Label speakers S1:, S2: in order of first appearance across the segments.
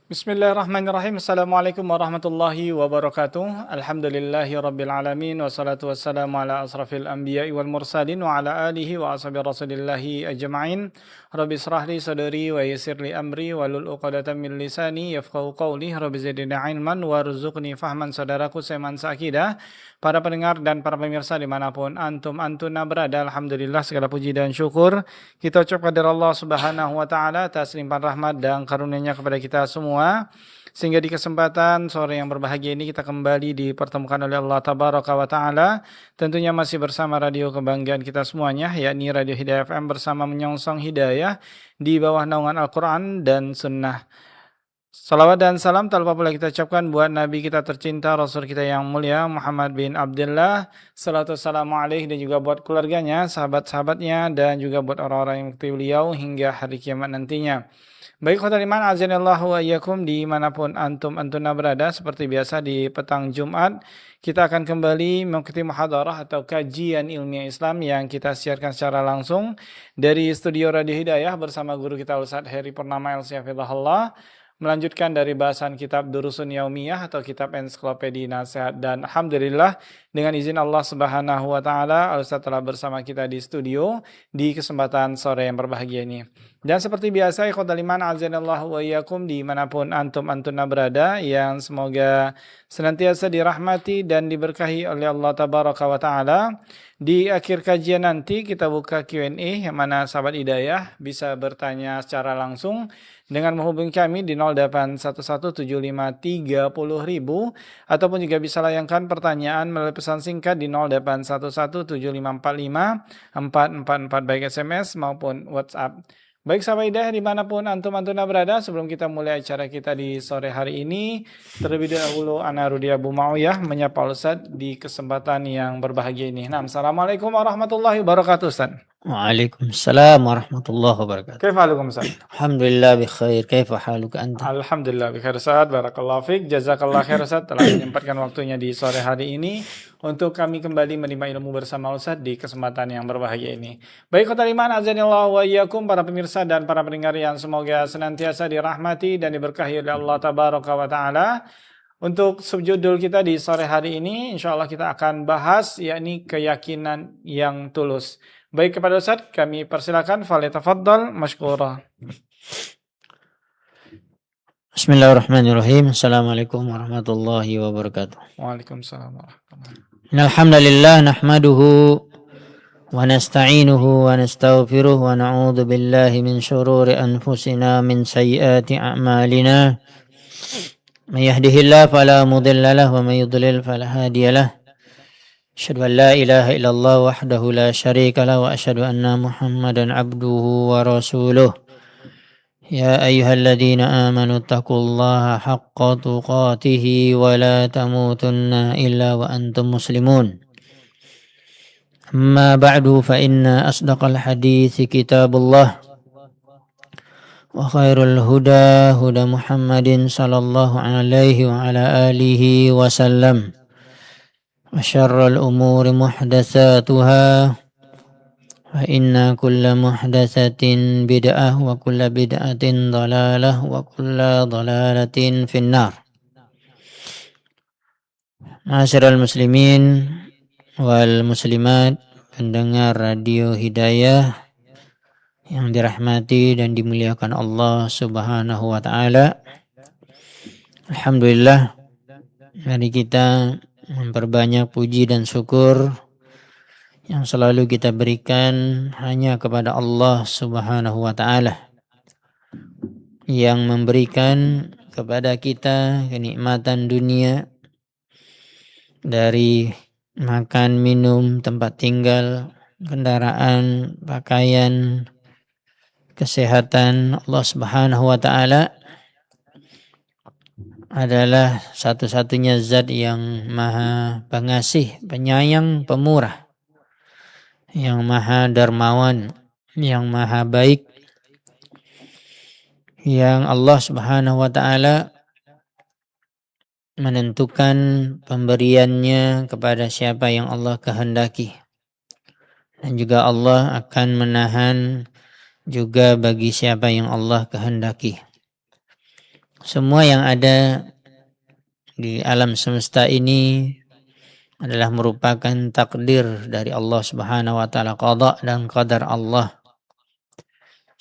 S1: Bismillahirrahmanirrahim. Assalamualaikum warahmatullahi wabarakatuh. Alhamdulillahi rabbil alamin. Wassalatu wassalamu ala asrafil anbiya'i wal mursalin wa ala alihi wa ashabi rasulillahi ajma'in. Rabbi israh li sadri wa yassir li amri walul uqadatan min lisani yafqahu qawli. Rabbi zidni ilman warzuqni fahman. Saudaraku seman seakidah, para pendengar dan para pemirsa dimanapun antum antuna berada, alhamdulillah segala puji dan syukur kita ucapkan dari Allah Subhanahu wa taala atas limpahan rahmat dan karunia-Nya kepada kita semua, sehingga di kesempatan sore yang berbahagia ini kita kembali dipertemukan oleh Allah Tabaraka wa taala, tentunya masih bersama radio kebanggaan kita semuanya, yakni Radio Hidayah FM bersama menyongsong hidayah di bawah naungan Al-Qur'an dan Sunnah. Salawat dan salam tak lupa pula kita ucapkan buat Nabi kita tercinta, Rasul kita yang mulia Muhammad bin Abdullah. Salatu wassalamu alaihi, dan juga buat keluarganya, sahabat-sahabatnya, dan juga buat orang-orang yang mengikuti beliau hingga hari kiamat nantinya. Baik khotul iman, azanillahu wa iyyakum, dimanapun antuna berada, seperti biasa di petang Jumat kita akan kembali mengikuti muhadarah atau kajian ilmiah Islam yang kita siarkan secara langsung dari studio Radio Hidayah bersama guru kita Ustaz Heri Purnama LC Hafizahullah, melanjutkan dari bahasan kitab Durusun Yaumiyah atau kitab ensiklopedia nasihat. Dan alhamdulillah dengan izin Allah Subhanahu wa taala, Ustaz telah bersama kita di studio di kesempatan sore yang berbahagia ini. Dan seperti biasa, ikhwatal iman azanallahu wa iyyakum, dimanapun antuna berada, yang semoga senantiasa dirahmati dan diberkahi oleh Allah Tabaraka wa taala. Di akhir kajian nanti kita buka Q&A, yang mana sahabat hidayah bisa bertanya secara langsung dengan menghubungi kami di 08117530.000, ataupun juga bisa layangkan pertanyaan melalui pesan singkat di 081175454444 baik SMS maupun WhatsApp. Baik sahabat hidayah dimanapun antuna berada, sebelum kita mulai acara kita di sore hari ini, terlebih dahulu ana Rudi Abu Ma'uyah menyapa Ustaz di kesempatan yang berbahagia ini. Nah, Assalamualaikum warahmatullahi wabarakatuh Ustaz.
S2: Waalaikumsalam warahmatullahi wabarakatuh.
S1: Kaifahalukum Ustaz?
S2: Alhamdulillah bikhair. Kaifa haluka anta?
S1: Alhamdulillah bikhair Ustaz. Barakallahu fiik. Jazakallah khair Ustaz telah menyempatkan waktunya di sore hari ini untuk kami kembali menimba ilmu bersama Ustaz di kesempatan yang berbahagia ini. Baik khotul iman azanillahu wa iyyakum, para pemirsa dan para pendengar yang semoga senantiasa dirahmati dan diberkahi oleh Allah Tabaraka wa taala. Untuk subjudul kita di sore hari ini, insyaallah kita akan bahas yakni keyakinan yang tulus. Baik, kepada Ustaz kami persilakan, falyatafaddal mashkura.
S2: Bismillahirrahmanirrahim. Assalamualaikum warahmatullahi wabarakatuh.
S1: Waalaikumsalam warahmatullahi wabarakatuh.
S2: Innalhamdulillah nahmaduhu wa nasta'inuhu wa nastaghfiruh wa na'udzu billahi min syururi anfusina min sayyiati a'malina. May yahdihillahu fala mudilla lahu wa may yudlil fala hadiya lahu. Asyhadu an la ilaha illallah wahdahu la syarika lahu wa asyhadu anna Muhammadan abduhu wa rasuluh. Ya ayyuhalladzina amanu taqullaha haqqa tuqatih wa la tamutunna illa wa antum muslimun. Amma ba'du fa inna asdaqal hadithi kitabullah wa khairul huda huda Muhammadin sallallahu alaihi wa ala alihi wa sallam. Wa syarrul umuri muhdatsatuha wa inna kulla muhdatsatin bid'ah wa kulla bid'atin dhalalah wa kulla dhalalatin finnar. Ma'asyiral muslimin wal muslimat, pendengar Radio Hidayah yang dirahmati dan dimuliakan Allah Subhanahu wa taala. Alhamdulillah, mari kita memperbanyak puji dan syukur yang selalu kita berikan hanya kepada Allah Subhanahu wa taala, yang memberikan kepada kita kenikmatan dunia dari makan, minum, tempat tinggal, kendaraan, pakaian, kesehatan. Allah Subhanahu wa taala adalah satu-satunya zat yang maha pengasih, penyayang, pemurah, yang maha dermawan, yang maha baik, yang Allah Subhanahu wa taala menentukan pemberiannya kepada siapa yang Allah kehendaki, dan juga Allah akan menahan juga bagi siapa yang Allah kehendaki. semua yang ada di alam semesta ini adalah merupakan takdir dari Allah Subhanahu wa taala, qada dan qadar Allah.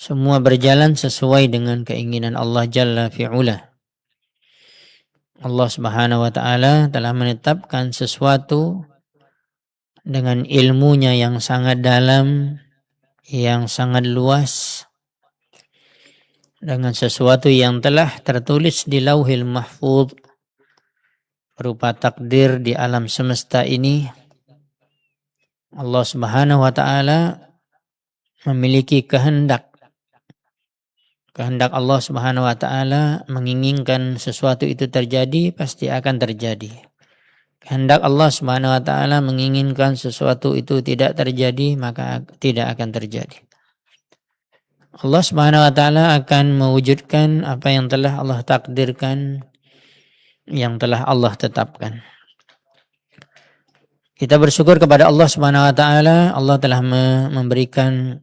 S2: Semua berjalan sesuai dengan keinginan Allah Jalla fi'ula. Allah Subhanahu wa taala telah menetapkan sesuatu dengan ilmunya yang sangat dalam, yang sangat luas, dengan sesuatu yang telah tertulis di Lauhil Mahfuz berupa takdir di alam semesta ini. Allah Subhanahu wa taala memiliki kehendak. Kehendak Allah Subhanahu wa taala menginginkan sesuatu itu terjadi, pasti akan terjadi. Kehendak Allah Subhanahu wa taala menginginkan sesuatu itu tidak terjadi, maka tidak akan terjadi. Allah Subhanahu wa taala akan mewujudkan apa yang telah Allah takdirkan, yang telah Allah tetapkan. Kita bersyukur kepada Allah Subhanahu wa taala, Allah telah memberikan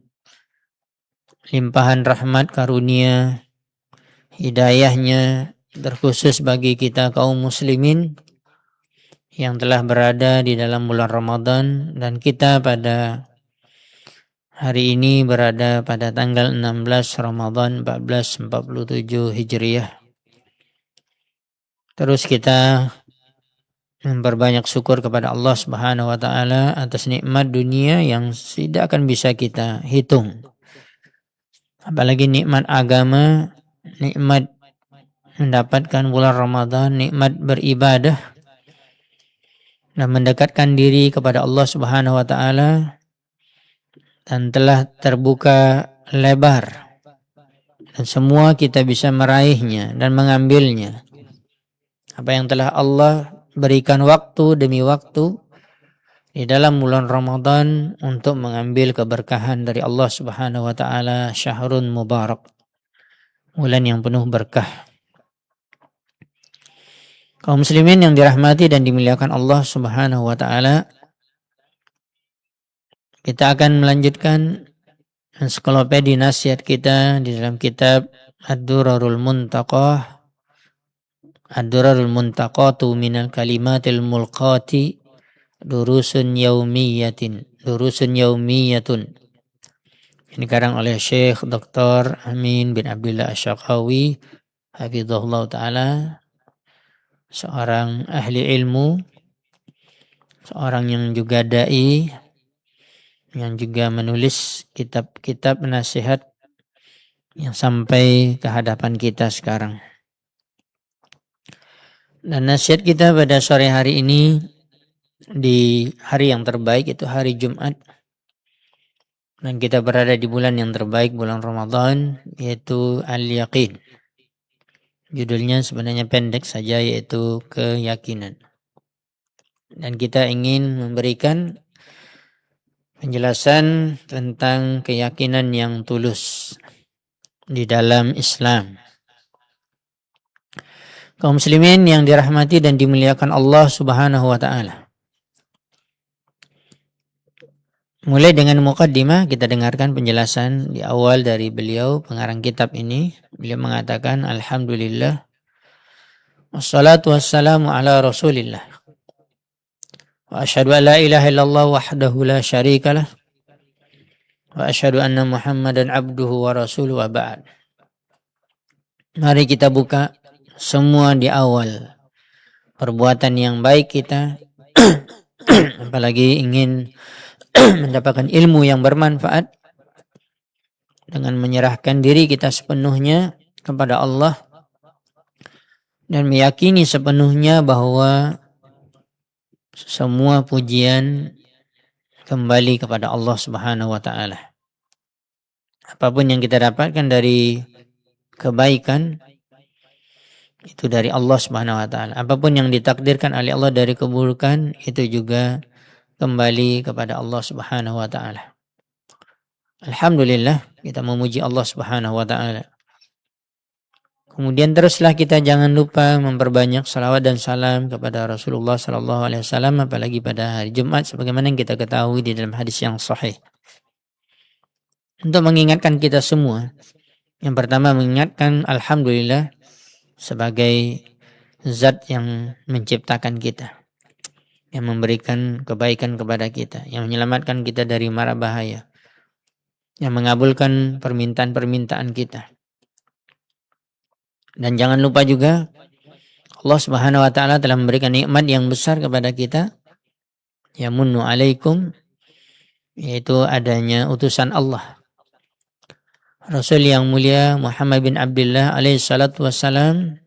S2: limpahan rahmat karunia, hidayahnya terkhusus bagi kita kaum muslimin yang telah berada di dalam bulan Ramadan, dan kita pada hari ini berada pada tanggal 16 Ramadan 1447 Hijriah. Terus kita memperbanyak syukur kepada Allah Subhanahu wa taala atas nikmat dunia yang tidak akan bisa kita hitung. Apalagi nikmat agama, nikmat mendapatkan bulan Ramadan, nikmat beribadah dan mendekatkan diri kepada Allah Subhanahu wa taala, dan telah terbuka lebar dan semua kita bisa meraihnya dan mengambilnya. Apa yang telah Allah berikan waktu demi waktu di dalam bulan Ramadan untuk mengambil keberkahan dari Allah Subhanahu wa taala, syahrun mubarak, bulan yang penuh berkah. Kaum muslimin yang dirahmati dan dimuliakan Allah Subhanahu wa taala, kita akan melanjutkan ensiklopedi nasihat kita di dalam kitab Ad-Durarul Muntaqah, Ad-Durarul Muntaqatu minal kalimatil mulqati, durusun yaumiyatun. Ini karang oleh Syekh Dr. Amin bin Abdullah Asy-Syaqawi hafizahullah taala, seorang ahli ilmu, seorang yang juga dai, yang juga menulis kitab-kitab nasihat yang sampai ke hadapan kita sekarang. Dan nasihat kita pada sore hari ini di hari yang terbaik, itu hari Jumat, dan kita berada di bulan yang terbaik, bulan Ramadan, yaitu Al-Yaqin. Judulnya sebenarnya pendek saja, yaitu keyakinan. Dan kita ingin memberikan penjelasan tentang keyakinan yang tulus di dalam Islam. Kaum muslimin yang dirahmati dan dimuliakan Allah Subhanahu wa taala. Mulai dengan muqaddimah, kita dengarkan penjelasan di awal dari beliau, pengarang kitab ini. Beliau mengatakan, Alhamdulillah, wassalatu wassalamu ala Rasulillah, wa asyhadu an la ilaha illallah wahdahu la syarikalah, wa asyhadu anna Muhammadan abduhu wa rasuluhu, wa ba'd. Mari kita buka semua di awal perbuatan yang baik kita, apalagi ingin mendapatkan ilmu yang bermanfaat, dengan menyerahkan diri kita sepenuhnya kepada Allah dan meyakini sepenuhnya bahwa semua pujian kembali kepada Allah Subhanahu wa taala. Apapun yang kita dapatkan dari kebaikan itu dari Allah Subhanahu wa taala. Apapun yang ditakdirkan oleh Allah dari keburukan itu juga kembali kepada Allah Subhanahu wa taala. Alhamdulillah, kita memuji Allah Subhanahu wa taala. Kemudian teruslah kita jangan lupa memperbanyak salawat dan salam kepada Rasulullah sallallahu alaihi wasallam, apalagi pada hari Jumat sebagaimana yang kita ketahui di dalam hadis yang sahih. Untuk mengingatkan kita semua, yang pertama mengingatkan, alhamdulillah, sebagai zat yang menciptakan kita, yang memberikan kebaikan kepada kita, yang menyelamatkan kita dari mara bahaya, yang mengabulkan permintaan-permintaan kita. Dan jangan lupa juga Allah Subhanahu wa taala telah memberikan nikmat yang besar kepada kita, yamunnu alaikum, yaitu adanya utusan Allah. Rasul yang mulia Muhammad bin Abdullah alaihi salatu wassalam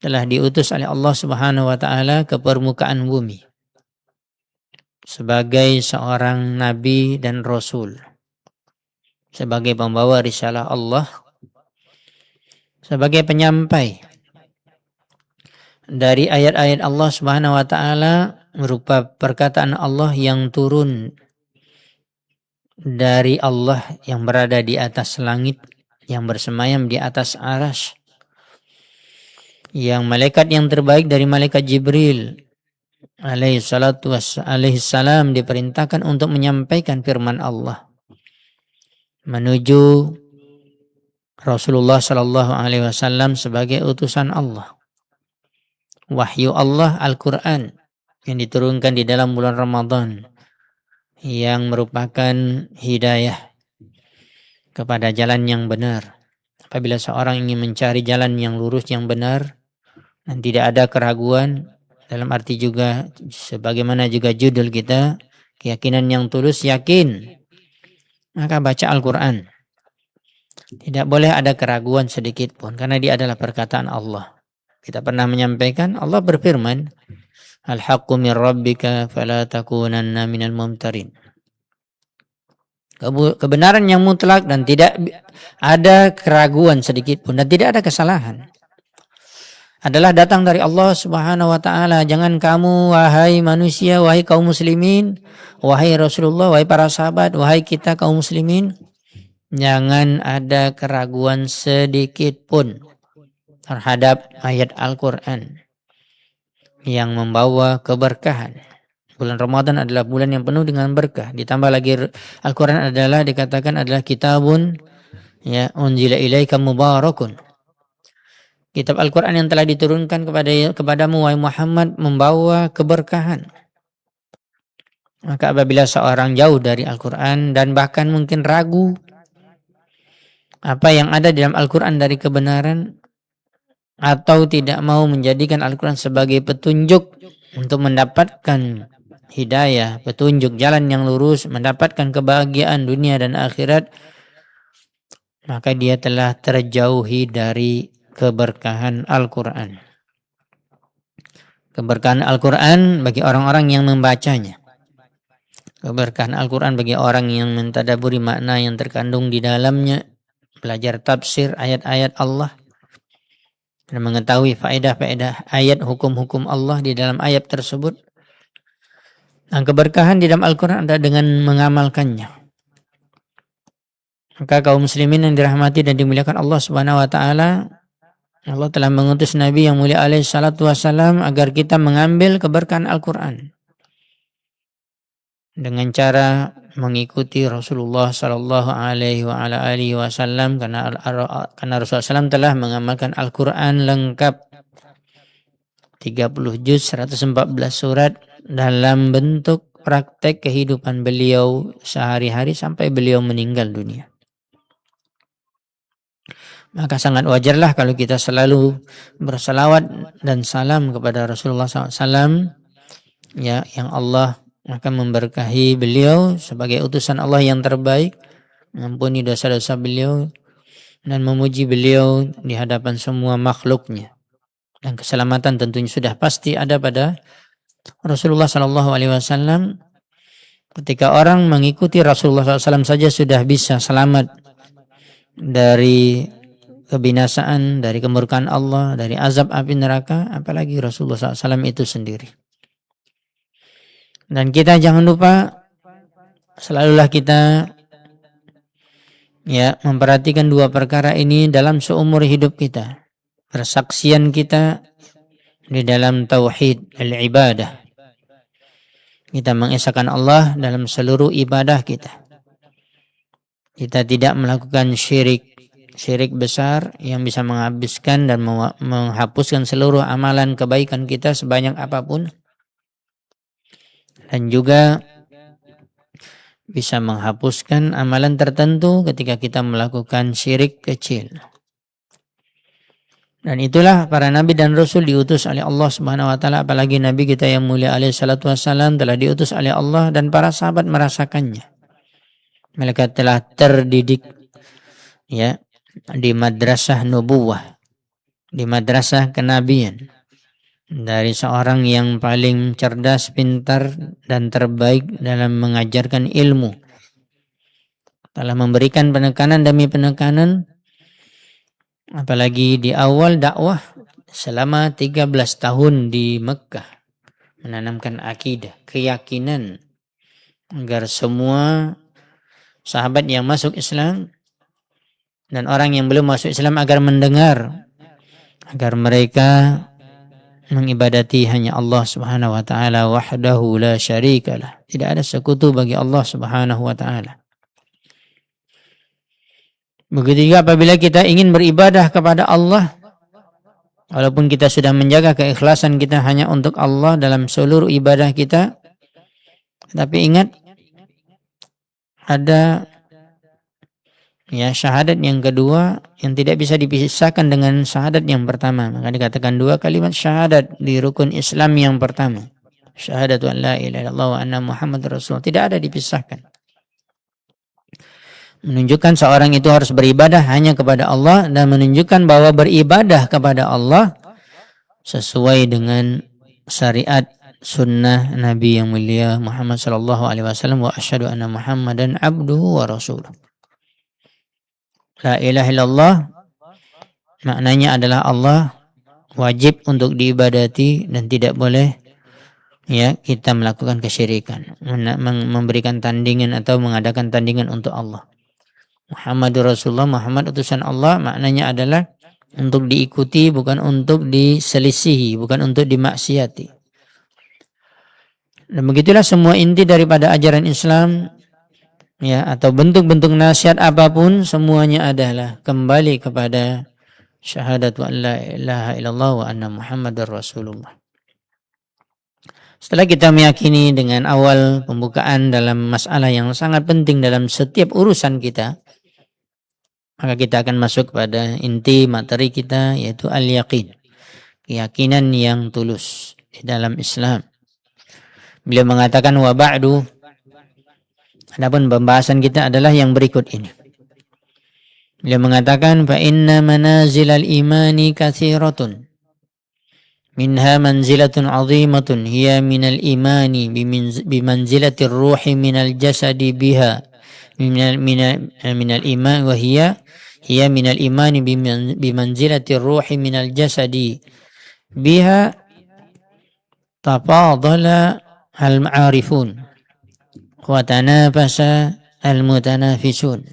S2: telah diutus oleh Allah Subhanahu wa taala ke permukaan bumi sebagai seorang nabi dan rasul, sebagai pembawa risalah Allah, sebagai penyampai dari ayat-ayat Allah Subhanahu wa taala berupa perkataan Allah yang turun dari Allah yang berada di atas langit, yang bersemayam di atas arsy, yang malaikat yang terbaik dari malaikat Jibril alaihi salam diperintahkan untuk menyampaikan firman Allah menuju Rasulullah sallallahu alaihi wasallam sebagai utusan Allah. Wahyu Allah Al-Quran yang diturunkan di dalam bulan Ramadan, yang merupakan hidayah kepada jalan yang benar. Apabila seorang ingin mencari jalan yang lurus, yang benar, dan tidak ada keraguan, dalam arti juga sebagaimana juga judul kita, keyakinan yang tulus, yakin, maka baca Al-Quran. Tidak boleh ada keraguan sedikit pun, karena dia adalah perkataan Allah. Kita pernah menyampaikan, Allah berfirman, Al-haqqu min rabbika fala takunanna minal mumtarin. Kebenaran yang mutlak dan tidak ada keraguan sedikit pun dan tidak ada kesalahan adalah datang dari Allah Subhanahu wa taala. Jangan kamu wahai manusia, wahai kaum muslimin, wahai Rasulullah, wahai para sahabat, wahai kita kaum muslimin, jangan ada keraguan sedikit pun terhadap ayat Al-Quran yang membawa keberkahan. Bulan Ramadan adalah bulan yang penuh dengan berkah. Ditambah lagi Al-Quran adalah dikatakan adalah kitabun ya unzila ilaika mubarakun. Kitab Al-Quran yang telah diturunkan kepadamu wahai Muhammad membawa keberkahan. Maka apabila seorang jauh dari Al-Quran dan bahkan mungkin ragu apa yang ada di dalam Al-Quran dari kebenaran, atau tidak mau menjadikan Al-Quran sebagai petunjuk untuk mendapatkan hidayah, petunjuk jalan yang lurus, mendapatkan kebahagiaan dunia dan akhirat, maka dia telah terjauhi dari keberkahan Al-Quran. Keberkahan Al-Quran bagi orang-orang yang membacanya. Keberkahan Al-Quran bagi orang yang mentadaburi makna yang terkandung di dalamnya, belajar tafsir ayat-ayat Allah, dan mengetahui faedah-faedah ayat hukum-hukum Allah di dalam ayat tersebut. Dan keberkahan di dalam Al-Quran adalah dengan mengamalkannya. Maka kaum muslimin yang dirahmati dan dimuliakan Allah Subhanahu wa taala, Allah telah mengutus Nabi yang mulia alaihi salatu wassalam agar kita mengambil keberkahan Al-Quran dengan cara mengikuti Rasulullah sallallahu alaihi wasallam, karena Rasulullah SAW telah mengamalkan Al-Quran lengkap 30 juz 114 surat dalam bentuk praktek kehidupan beliau sehari-hari sampai beliau meninggal dunia. Maka sangat wajarlah kalau kita selalu bersalawat dan salam kepada Rasulullah SAW, ya, yang Allah akan memberkahi beliau sebagai utusan Allah yang terbaik, mengampuni dosa-dosa beliau dan memuji beliau di hadapan semua makhluknya. Dan keselamatan tentunya sudah pasti ada pada Rasulullah SAW. Ketika orang mengikuti Rasulullah SAW saja sudah bisa selamat dari kebinasaan, dari kemurkaan Allah, dari azab api neraka, apalagi Rasulullah SAW itu sendiri. Dan kita jangan lupa, selalulah kita ya memperhatikan dua perkara ini dalam seumur hidup kita. Persaksian kita di dalam tauhid al-ibadah. Kita mengesahkan Allah dalam seluruh ibadah kita. Kita tidak melakukan syirik syirik besar yang bisa menghabiskan dan menghapuskan seluruh amalan kebaikan kita sebanyak apapun, dan juga bisa menghapuskan amalan tertentu ketika kita melakukan syirik kecil. Dan itulah para nabi dan rasul diutus oleh Allah Subhanahu wa taala, apalagi nabi kita yang mulia alaihi salatu wassalam telah diutus oleh Allah dan para sahabat merasakannya. Mereka telah terdidik ya di madrasah nubuwah, di madrasah kenabian, dari seorang yang paling cerdas, pintar dan terbaik dalam mengajarkan ilmu. Telah memberikan penekanan demi penekanan, apalagi di awal dakwah selama 13 tahun di Mekah, menanamkan akidah, keyakinan agar semua sahabat yang masuk Islam dan orang yang belum masuk Islam agar mendengar, agar mereka mengibadati hanya Allah Subhanahu wa taala wahdahu la syarikalah. Tidak ada sekutu bagi Allah Subhanahu wa taala. Begitu juga apabila kita ingin beribadah kepada Allah, walaupun kita sudah menjaga keikhlasan kita hanya untuk Allah dalam seluruh ibadah kita, tapi ingat ada syahadat yang kedua yang tidak bisa dipisahkan dengan syahadat yang pertama. Maka dikatakan dua kalimat syahadat di rukun Islam yang pertama. Syahadatu an la ilaha illallah wa anna Muhammadar Rasulullah. Tidak ada dipisahkan. Menunjukkan seorang itu harus beribadah hanya kepada Allah dan menunjukkan bahwa beribadah kepada Allah sesuai dengan syariat sunnah Nabi yang mulia Muhammad sallallahu alaihi wasallam, wa asyhadu anna Muhammadan abduhu wa rasuluh. La ilaha illallah maknanya adalah Allah wajib untuk diibadati dan tidak boleh kita melakukan kesyirikan, memberikan tandingan atau mengadakan tandingan untuk Allah. Muhammadur Rasulullah, Muhammad utusan Allah, maknanya adalah untuk diikuti, bukan untuk diselisihi, bukan untuk dimaksiati. Dan begitulah semua inti daripada ajaran Islam atau bentuk-bentuk nasihat apapun, semuanya adalah kembali kepada syahadat wa la ilaha illallah wa anna Muhammadar Rasulullah. Setelah kita meyakini dengan awal pembukaan dalam masalah yang sangat penting dalam setiap urusan kita, maka kita akan masuk kepada inti materi kita, yaitu al-yaqin, keyakinan yang tulus di dalam Islam. Beliau mengatakan wa ba'du, adapun pembahasan kita adalah yang berikut ini. Beliau mengatakan fa inna manazilal imani katsiratun minha manzilatun 'azimatun hiya minal imani bimanzilatir ruhi minal jasadi biha minal iman wa hiya minal imani bimanzilatir ruhi minal jasadi biha tafadala al-ma'arifun wa tanafasa al-mutanafisun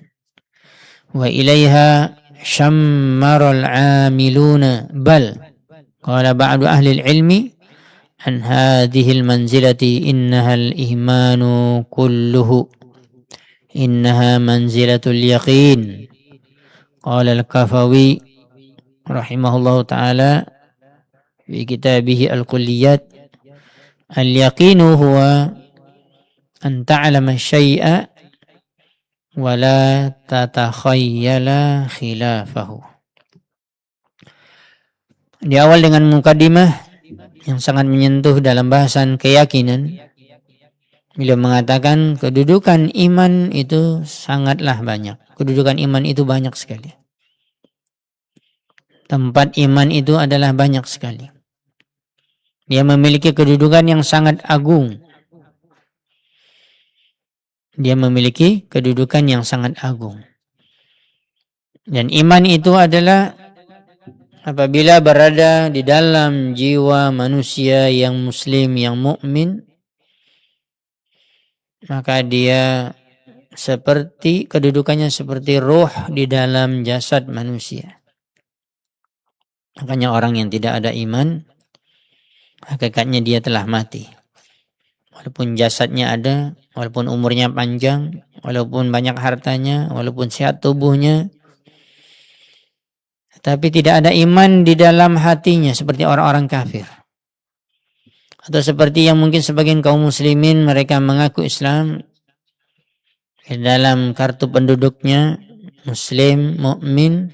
S2: wa ilaiha shammara al-amiluna bal qala ba'du ahli al-ilmi an hadhihi al-manzilati innaha al-ihmanu kulluhu innaha manzilatul yaqin. Qala al-Kafawi rahimahullahu ta'ala fi kitabih al-kulliyat, al-yaqinu huwa an ta'lama syai'a wa la tatakhayyala khilafahu. Di awal dengan mukadimah yang sangat menyentuh dalam bahasan keyakinan, beliau mengatakan kedudukan iman itu sangatlah banyak. Kedudukan iman itu banyak sekali. Tempat iman itu adalah banyak sekali. Dia memiliki kedudukan yang sangat agung. Dia memiliki kedudukan yang sangat agung. Dan iman itu adalah apabila berada di dalam jiwa manusia yang muslim, yang mukmin, maka dia kedudukannya seperti roh di dalam jasad manusia. Makanya orang yang tidak ada iman, hakikatnya dia telah mati. Walaupun jasadnya ada, walaupun umurnya panjang, walaupun banyak hartanya, walaupun sehat tubuhnya, tapi tidak ada iman di dalam hatinya seperti orang-orang kafir. Atau seperti yang mungkin sebagian kaum muslimin mereka mengaku Islam, di dalam kartu penduduknya Muslim, mukmin,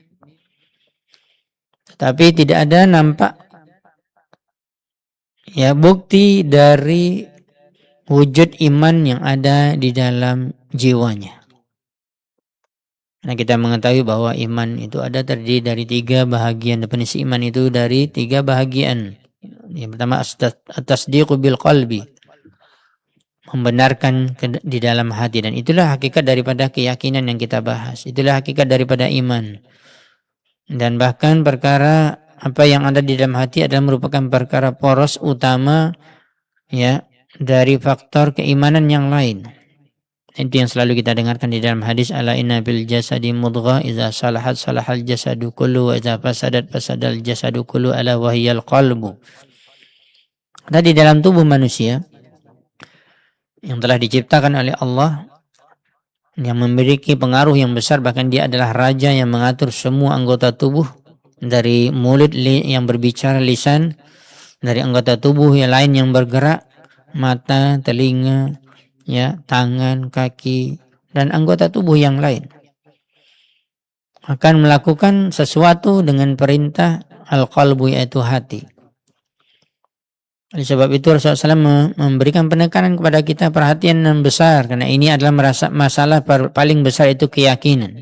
S2: tetapi tidak ada nampak bukti dari wujud iman yang ada di dalam jiwanya. Nah, kita mengetahui bahwa iman itu ada terdiri dari 3 bahagian. Definisi iman itu dari 3 bahagian. Yang pertama at-tasdiqu bil qalbi, membenarkan di dalam hati, dan itulah hakikat daripada keyakinan yang kita bahas. Itulah hakikat daripada iman. Dan bahkan perkara apa yang ada di dalam hati adalah merupakan perkara poros utama dari faktor keimanan yang lain. Itu yang selalu kita dengarkan di dalam hadis, ala inna bil jasadi mudghah idza salahat salahal jasadu kullu wa idza fasadat fasadal jasadu kullu ala wahyal qalbu. Ada di dalam tubuh manusia yang telah diciptakan oleh Allah, yang memiliki pengaruh yang besar, bahkan dia adalah raja yang mengatur semua anggota tubuh, dari mulut yang berbicara, lisan, dari anggota tubuh yang lain yang bergerak, mata, telinga, tangan, kaki, dan anggota tubuh yang lain akan melakukan sesuatu dengan perintah al-qalbu, yaitu hati. Oleh sebab itu Rasulullah SAW memberikan penekanan kepada kita, perhatian yang besar, karena ini adalah masalah paling besar, itu keyakinan.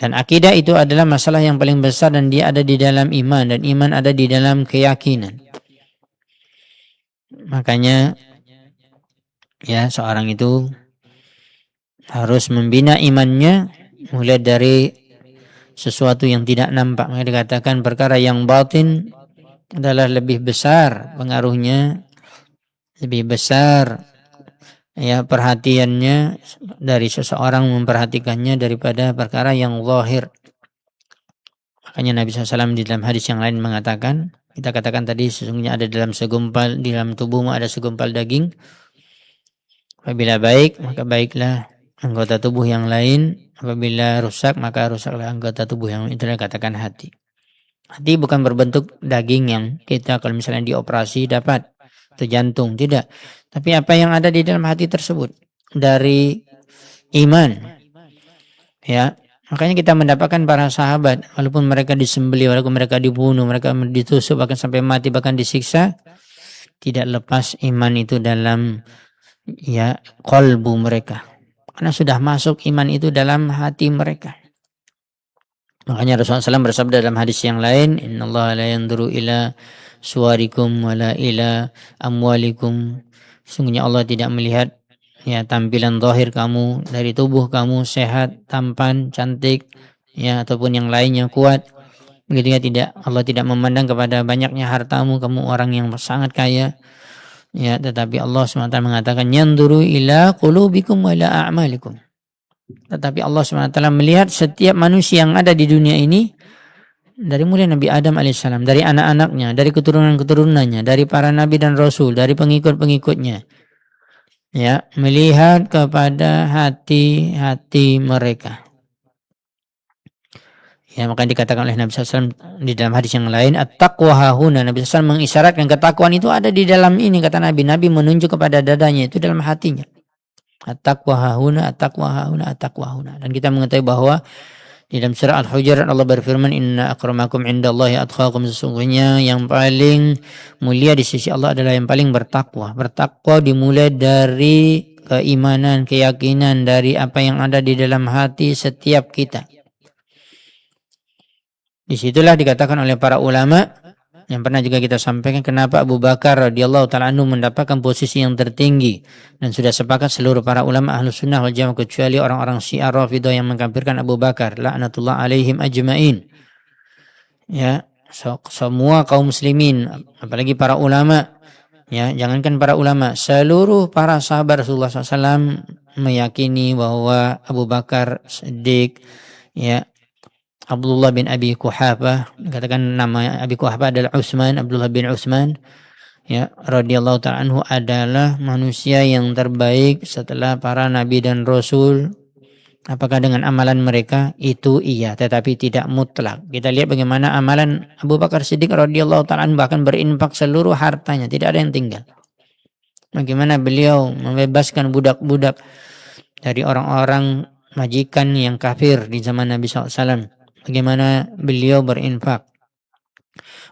S2: Dan akidah itu adalah masalah yang paling besar, dan dia ada di dalam iman, dan iman ada di dalam keyakinan. Makanya seorang itu harus membina imannya mulai dari sesuatu yang tidak nampak. Maka dikatakan perkara yang batin adalah lebih besar pengaruhnya, lebih besar perhatiannya dari seseorang memperhatikannya daripada perkara yang zahir. Makanya Nabi SAW di dalam hadis yang lain mengatakan, kita katakan tadi, sesungguhnya ada di dalam tubuhmu ada segumpal daging. Apabila baik, maka baiklah anggota tubuh yang lain. Apabila rusak, maka rusaklah anggota tubuh yang lain. Itulah katakan hati. Hati bukan berbentuk daging yang kita kalau misalnya dioperasi dapat, atau jantung, tidak. Tapi apa yang ada di dalam hati tersebut dari iman. Makanya kita mendapatkan para sahabat, walaupun mereka disembelih, walaupun mereka dibunuh, mereka ditusuk, bahkan sampai mati, bahkan disiksa, tidak lepas iman itu dalam qalbu mereka, karena sudah masuk iman itu dalam hati mereka. Makanya Rasulullah SAW bersabda dalam hadis yang lain, innallaha la yanzuru ila suwarikum wala ila amwalikum. Sungguhnya Allah tidak melihat tampilan zahir kamu, dari tubuh kamu sehat, tampan, cantik, ataupun yang lainnya kuat. Begitu tidak, Allah tidak memandang kepada banyaknya hartamu, kamu orang yang sangat kaya. Tetapi Allah SWT mengatakan yanzuru ila qulubikum wa ila a'malikum. Tetapi Allah SWT melihat setiap manusia yang ada di dunia ini, dari mulai Nabi Adam alaihissalam, dari anak-anaknya, dari keturunan-keturunannya, dari para nabi dan rasul, dari pengikut-pengikutnya, melihat kepada hati-hati mereka. Maka dikatakan oleh Nabi SAW di dalam hadis yang lain, at-taqwa hahuna. Nabi SAW mengisyaratkan ketakwaan itu ada di dalam ini, kata Nabi. Nabi menunjuk kepada dadanya, itu dalam hatinya. At-taqwa hahuna, at-taqwa hahuna, at-taqwa hahuna. Dan kita mengetahui bahwa di dalam surah Al-Hujurat Allah berfirman, inna akramakum indallahi atqakum. Sesungguhnya yang paling mulia di sisi Allah adalah yang paling bertakwa. Bertakwa dimulai dari keimanan, keyakinan, dari apa yang ada di dalam hati setiap kita. Disitulah dikatakan oleh para ulama, yang pernah juga kita sampaikan, kenapa Abu Bakar radhiyallahu ta'ala anhu mendapatkan posisi yang tertinggi, dan sudah sepakat seluruh para ulama Ahlus Sunnah wal Jamaah, kecuali orang-orang Syiah Rafidhah yang mengkafirkan Abu Bakar, laknatullah alaihim ajmain. Semua kaum muslimin, apalagi para ulama, jangankan para ulama, seluruh para sahabat Rasulullah SAW meyakini bahwa Abu Bakar Siddiq, Abdullah bin Abi Quhafah, katakan nama Abi Quhafah adalah Utsman, Abdullah bin Utsman, radhiyallahu ta'ala anhu, adalah manusia yang terbaik setelah para nabi dan rasul, Apakah dengan amalan mereka? Itu iya, tetapi tidak mutlak. Kita lihat bagaimana amalan Abu Bakar Siddiq radhiyallahu ta'ala bahkan berinfak seluruh hartanya, tidak ada yang tinggal. Bagaimana beliau membebaskan budak-budak dari orang-orang majikan yang kafir di zaman Nabi SAW. Bagaimana beliau berinfak.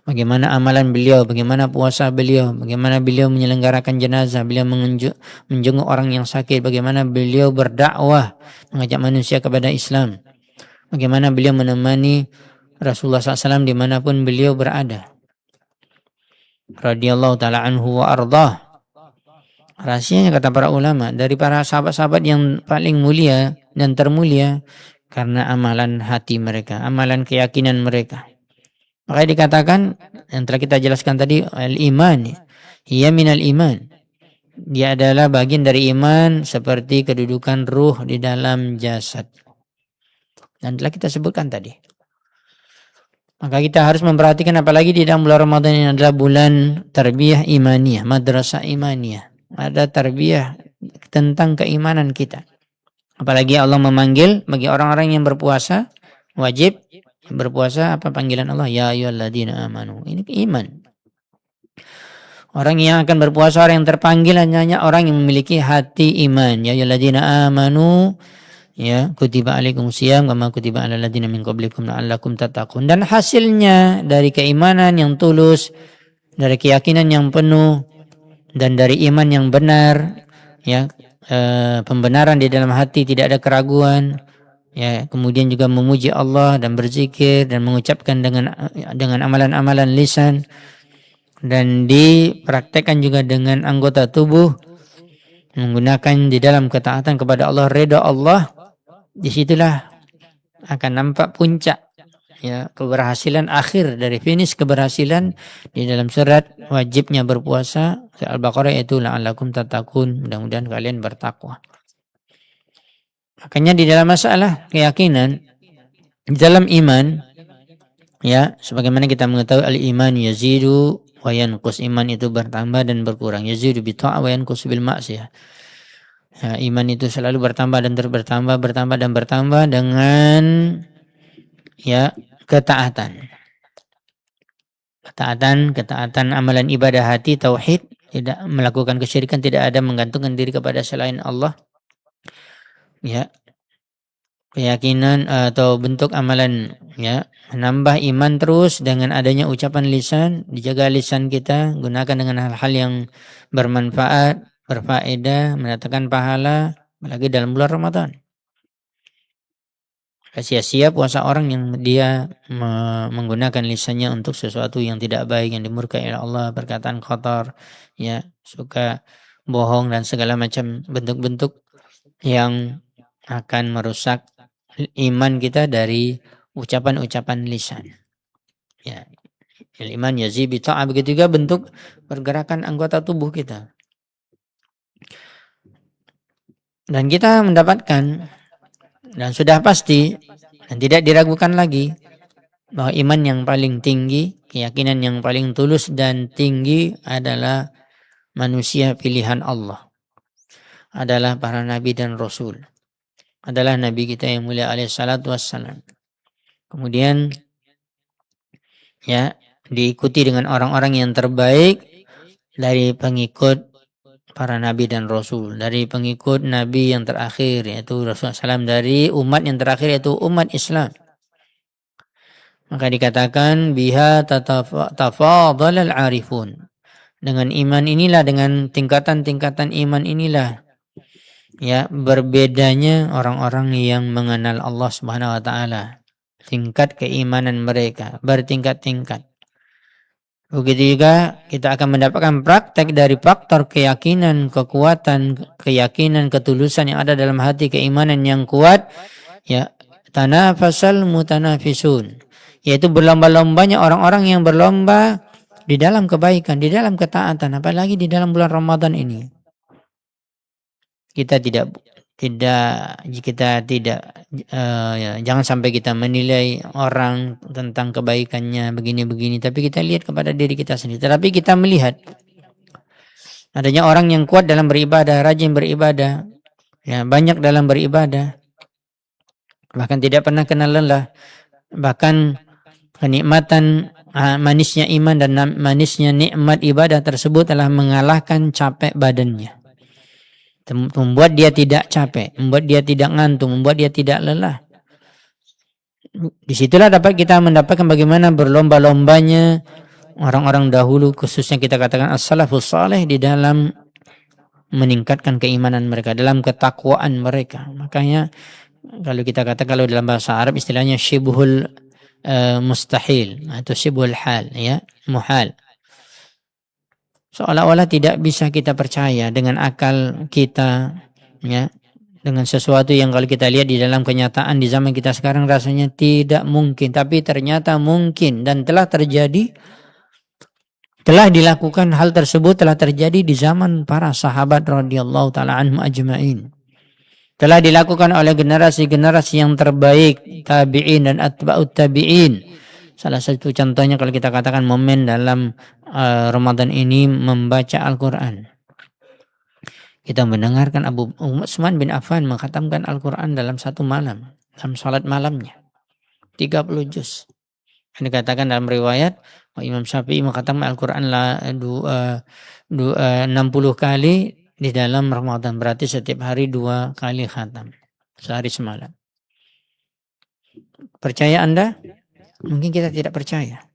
S2: Bagaimana amalan beliau, bagaimana puasa beliau, bagaimana beliau menyelenggarakan jenazah, beliau menjenguk orang yang sakit, bagaimana beliau berdakwah, mengajak manusia kepada Islam, bagaimana beliau menemani Rasulullah SAW dimanapun beliau berada. Radhiyallahu ta'ala anhu wa ardah. Rahasianya kata para ulama, dari para sahabat-sahabat yang paling mulia dan termulia karena amalan hati mereka, amalan keyakinan mereka. Makanya dikatakan yang telah kita jelaskan tadi, al-iman, hiya minal iman. Dia adalah bagian dari iman seperti kedudukan ruh di dalam jasad. Dan telah kita sebutkan tadi. Maka kita harus memperhatikan apalagi di dalam bulan Ramadan ini adalah bulan tarbiyah imaniyah, madrasah imaniyah. Ada tarbiyah tentang keimanan kita. Apalagi Allah memanggil bagi orang-orang yang berpuasa, wajib berpuasa, apa panggilan Allah? Ya ayyuhalladzina amanu. Ini iman. Orang yang akan berpuasa, orang yang terpanggil hanya orang yang memiliki hati iman. Ya ayyuhalladzina amanu, ya kutiba alaikum siyam kama kutiba alal ladzina min qablikum la'allakum tattaqun. Dan hasilnya dari keimanan yang tulus, dari keyakinan yang penuh, dan dari iman yang benar, ya pembenaran di dalam hati, tidak ada keraguan. Ya, kemudian juga memuji Allah dan berzikir dan mengucapkan dengan amalan-amalan lisan dan dipraktekkan juga dengan anggota tubuh, menggunakan di dalam ketaatan kepada Allah, ridha Allah. Disitulah akan nampak puncak, ya, keberhasilan akhir dari finish keberhasilan di dalam surat wajibnya berpuasa Al-Baqarah, yaitu la'allakum tattaqun, mudah-mudahan kalian bertakwa. Makanya di dalam masalah keyakinan, di dalam iman, ya, sebagaimana kita mengetahui al-iman yazidu wa yanqus, iman itu bertambah dan berkurang. Yazidu bi ta'ah wa yanqus bil ma'siyah. Ya, iman itu selalu bertambah dan terus bertambah dan bertambah dengan, ya, ketaatan. Ketaatan amalan ibadah hati, tauhid, tidak melakukan kesyirikan, tidak ada menggantungkan diri kepada selain Allah. Ya, keyakinan atau bentuk amalan, ya, menambah iman terus dengan adanya ucapan lisan, dijaga lisan kita, gunakan dengan hal-hal yang bermanfaat, berfaedah, mendatangkan pahala, apalagi dalam bulan Ramadan. Sia-sia puasa orang yang dia menggunakan lisannya untuk sesuatu yang tidak baik, yang dimurkai oleh Allah, perkataan kotor, ya, suka bohong dan segala macam bentuk-bentuk yang akan merusak iman kita dari ucapan-ucapan lisan. Ya, iman yazid bi ta'ah, begitu juga bentuk pergerakan anggota tubuh kita. Dan kita mendapatkan dan sudah pasti dan tidak diragukan lagi bahwa iman yang paling tinggi, keyakinan yang paling tulus dan tinggi adalah manusia pilihan Allah, adalah para nabi dan rasul, adalah nabi kita yang mulia alaihi salatu wassalam. Kemudian, ya, diikuti dengan orang-orang yang terbaik dari pengikut para nabi dan rasul, dari pengikut nabi yang terakhir yaitu Rasulullah SAW, dari umat yang terakhir yaitu umat Islam. Maka dikatakan biha tafadhalal arifun. Dengan iman inilah, dengan tingkatan-tingkatan iman inilah, ya, berbedanya orang-orang yang mengenal Allah Subhanahu wa taala. Tingkat keimanan mereka bertingkat-tingkat. Begitu juga kita akan mendapatkan praktek dari faktor keyakinan, kekuatan, keyakinan, ketulusan yang ada dalam hati, keimanan yang kuat, ya, tanafasal mutanafisun, yaitu berlomba-lombanya orang-orang yang berlomba di dalam kebaikan, di dalam ketaatan, apalagi di dalam bulan Ramadan ini. Kita tidak jangan sampai kita menilai orang tentang kebaikannya begini-begini, tapi kita lihat kepada diri kita sendiri. Tetapi kita melihat adanya orang yang kuat dalam beribadah, rajin beribadah, ya, banyak dalam beribadah, bahkan tidak pernah kenal lelah. Bahkan kenikmatan manisnya iman dan manisnya nikmat ibadah tersebut telah mengalahkan capek badannya. Membuat dia tidak capek, membuat dia tidak ngantuk, membuat dia tidak lelah. Disitulah dapat kita mendapatkan bagaimana berlomba-lombanya orang-orang dahulu, khususnya kita katakan as-salafus saleh, di dalam meningkatkan keimanan mereka, dalam ketakwaan mereka. Makanya kalau kita kata, kalau dalam bahasa Arab istilahnya syibhul mustahil atau syibhul hal, ya, muhal. Seolah-olah tidak bisa kita percaya dengan akal kita, ya, dengan sesuatu yang kalau kita lihat di dalam kenyataan di zaman kita sekarang rasanya tidak mungkin, tapi ternyata mungkin dan telah terjadi, telah dilakukan. Hal tersebut telah terjadi di zaman para sahabat radhiyallahu taala anhum ajmain. Telah dilakukan oleh generasi-generasi yang terbaik, tabi'in dan atba'ut tabi'in. Salah satu contohnya kalau kita katakan momen dalam Ramadan ini membaca Al-Quran. Kita mendengarkan Abu Utsman bin Affan mengkhatamkan Al-Quran dalam satu malam, dalam salat malamnya, 30 juz. Dikatakan dalam riwayat Imam Syafi'i mengkhatamkan Al-Quran 60 kali di dalam Ramadan, berarti setiap hari 2 kali khatam, sehari semalam. Percaya Anda? Mungkin kita tidak percaya.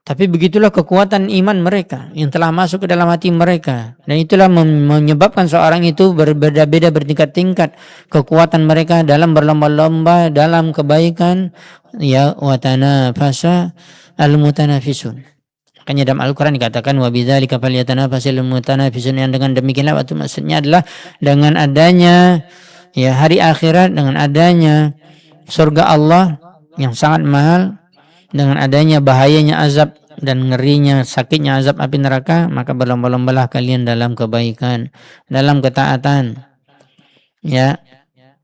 S2: Tapi begitulah kekuatan iman mereka yang telah masuk ke dalam hati mereka. Dan itulah menyebabkan seorang itu berbeda-beda, bertingkat-tingkat kekuatan mereka dalam berlomba-lomba dalam kebaikan. Ya, watana fasa al-mutanafisun. Makanya dalam Al-Quran dikatakan wabidzalika falyatanafasil mutanafisun, yang dengan demikianlah, waktu maksudnya adalah dengan adanya ya hari akhirat, dengan adanya surga Allah yang sangat mahal, dengan adanya bahayanya azab dan ngerinya sakitnya azab api neraka, maka berlomba-lombalah kalian dalam kebaikan, dalam ketaatan. Ya,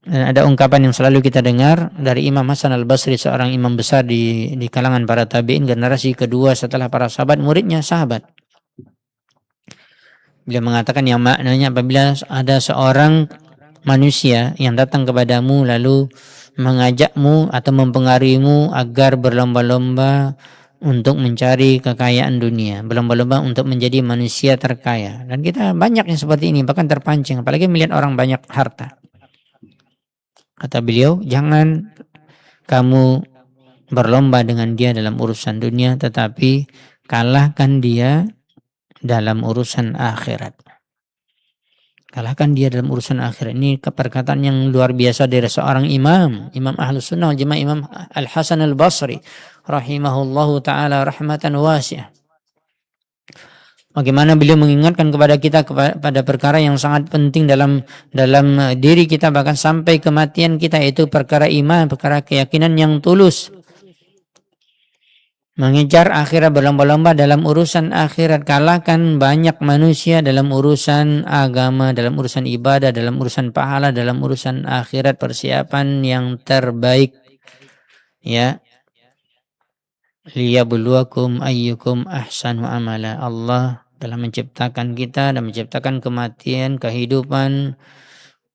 S2: dan ada ungkapan yang selalu kita dengar dari Imam Hasan al-Basri, seorang imam besar di kalangan para tabi'in, generasi kedua setelah para sahabat, muridnya sahabat. Beliau mengatakan yang maknanya apabila ada seorang manusia yang datang kepadamu lalu mengajakmu atau mempengaruhimu agar berlomba-lomba untuk mencari kekayaan dunia, berlomba-lomba untuk menjadi manusia terkaya. Dan kita banyak yang seperti ini, bahkan terpancing, apalagi melihat orang banyak harta. Kata beliau, jangan kamu berlomba dengan dia dalam urusan dunia, tetapi kalahkan dia dalam urusan akhirat. Kalahkan dia dalam urusan akhirat. Ini perkataan yang luar biasa dari seorang imam Ahlus Sunnah wal Jamaah, Imam Al-Hasan Al-Basri rahimahullahu taala rahmatan wasi'ah. Bagaimana beliau mengingatkan kepada kita pada perkara yang sangat penting dalam diri kita, bahkan sampai kematian kita, yaitu perkara iman, perkara keyakinan yang tulus. Mengejar akhirat, berlomba-lomba dalam urusan akhirat. Kalahkan banyak manusia dalam urusan agama, dalam urusan ibadah, dalam urusan pahala, dalam urusan akhirat, persiapan yang terbaik. Ya, liyabluwakum ayyukum ahsanu amala. Allah telah menciptakan kita dan menciptakan kematian, kehidupan.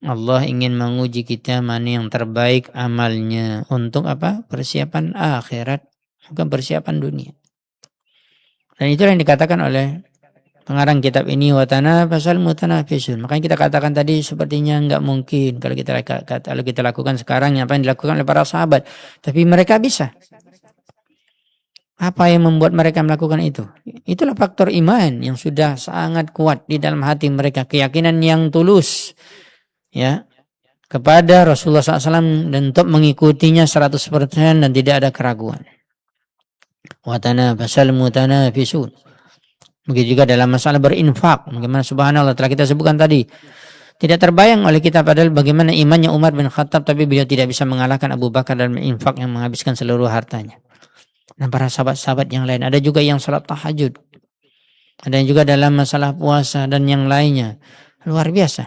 S2: Allah ingin menguji kita mana yang terbaik amalnya. Untuk apa? Persiapan akhirat, bukan persiapan dunia. Dan itulah yang dikatakan oleh pengarang kitab ini, watana pasal mutanafisun. Makanya kita katakan tadi sepertinya enggak mungkin kalau kita lakukan sekarang apa yang dilakukan oleh para sahabat. Tapi mereka bisa. Apa yang membuat mereka melakukan itu? Itulah faktor iman yang sudah sangat kuat di dalam hati mereka, keyakinan yang tulus, ya, kepada Rasulullah SAW dan untuk mengikutinya 100% dan tidak ada keraguan. Watana pasal mutanafisun. Begitu juga dalam masalah berinfak. Bagaimana subhanallah telah kita sebutkan tadi. Tidak terbayang oleh kita padahal bagaimana imannya Umar bin Khattab, tapi beliau tidak bisa mengalahkan Abu Bakar dalam infak yang menghabiskan seluruh hartanya. Dan para sahabat-sahabat yang lain. Ada juga yang salat tahajud. Ada yang juga dalam masalah puasa dan yang lainnya. Luar biasa.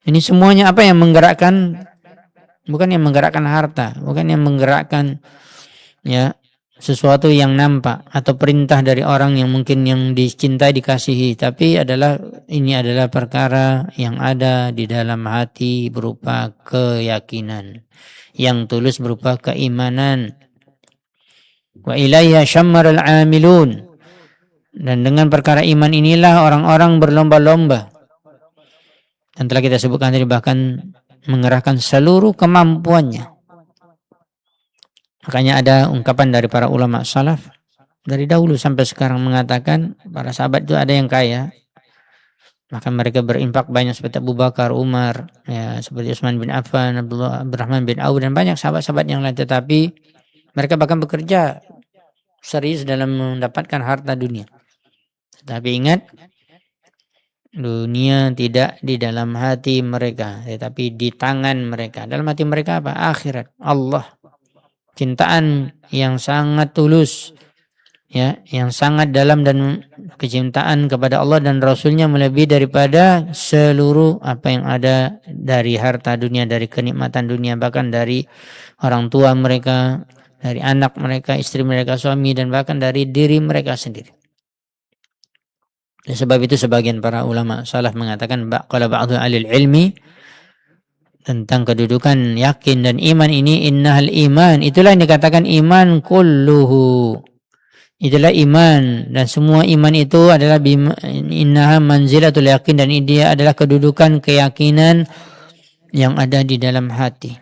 S2: Ini semuanya apa yang menggerakkan? Bukan yang menggerakkan harta. Bukan yang menggerakkan ya sesuatu yang nampak atau perintah dari orang yang mungkin yang dicintai dikasihi, tapi ini adalah perkara yang ada di dalam hati berupa keyakinan yang tulus, berupa keimanan. Wa ilaiha syammaral amilun, dan dengan perkara iman inilah orang-orang berlomba-lomba, dan telah kita sebutkan tadi bahkan mengerahkan seluruh kemampuannya. Makanya ada ungkapan dari para ulama salaf dari dahulu sampai sekarang mengatakan para sahabat itu ada yang kaya, maka mereka berinfak banyak seperti Abu Bakar, Umar, ya, seperti Utsman bin Affan, Abdurrahman bin Auf, dan banyak sahabat-sahabat yang lain. Tetapi mereka bahkan bekerja serius dalam mendapatkan harta dunia. Tapi ingat, dunia tidak di dalam hati mereka, tetapi di tangan mereka. Dalam hati mereka apa? Akhirat, Allah. Cintaan yang sangat tulus, ya, yang sangat dalam, dan kecintaan kepada Allah dan Rasulnya melebihi daripada seluruh apa yang ada dari harta dunia, dari kenikmatan dunia, bahkan dari orang tua mereka, dari anak mereka, istri mereka, suami, dan bahkan dari diri mereka sendiri. Sebab itu sebagian para ulama salaf mengatakan qala ba'du ahli ilmi tentang kedudukan yakin dan iman ini, innahal iman, itulah yang dikatakan iman kulluhu, itulah iman, dan semua iman itu adalah innaha manzilatul yakin, dan dia adalah kedudukan keyakinan yang ada di dalam hati.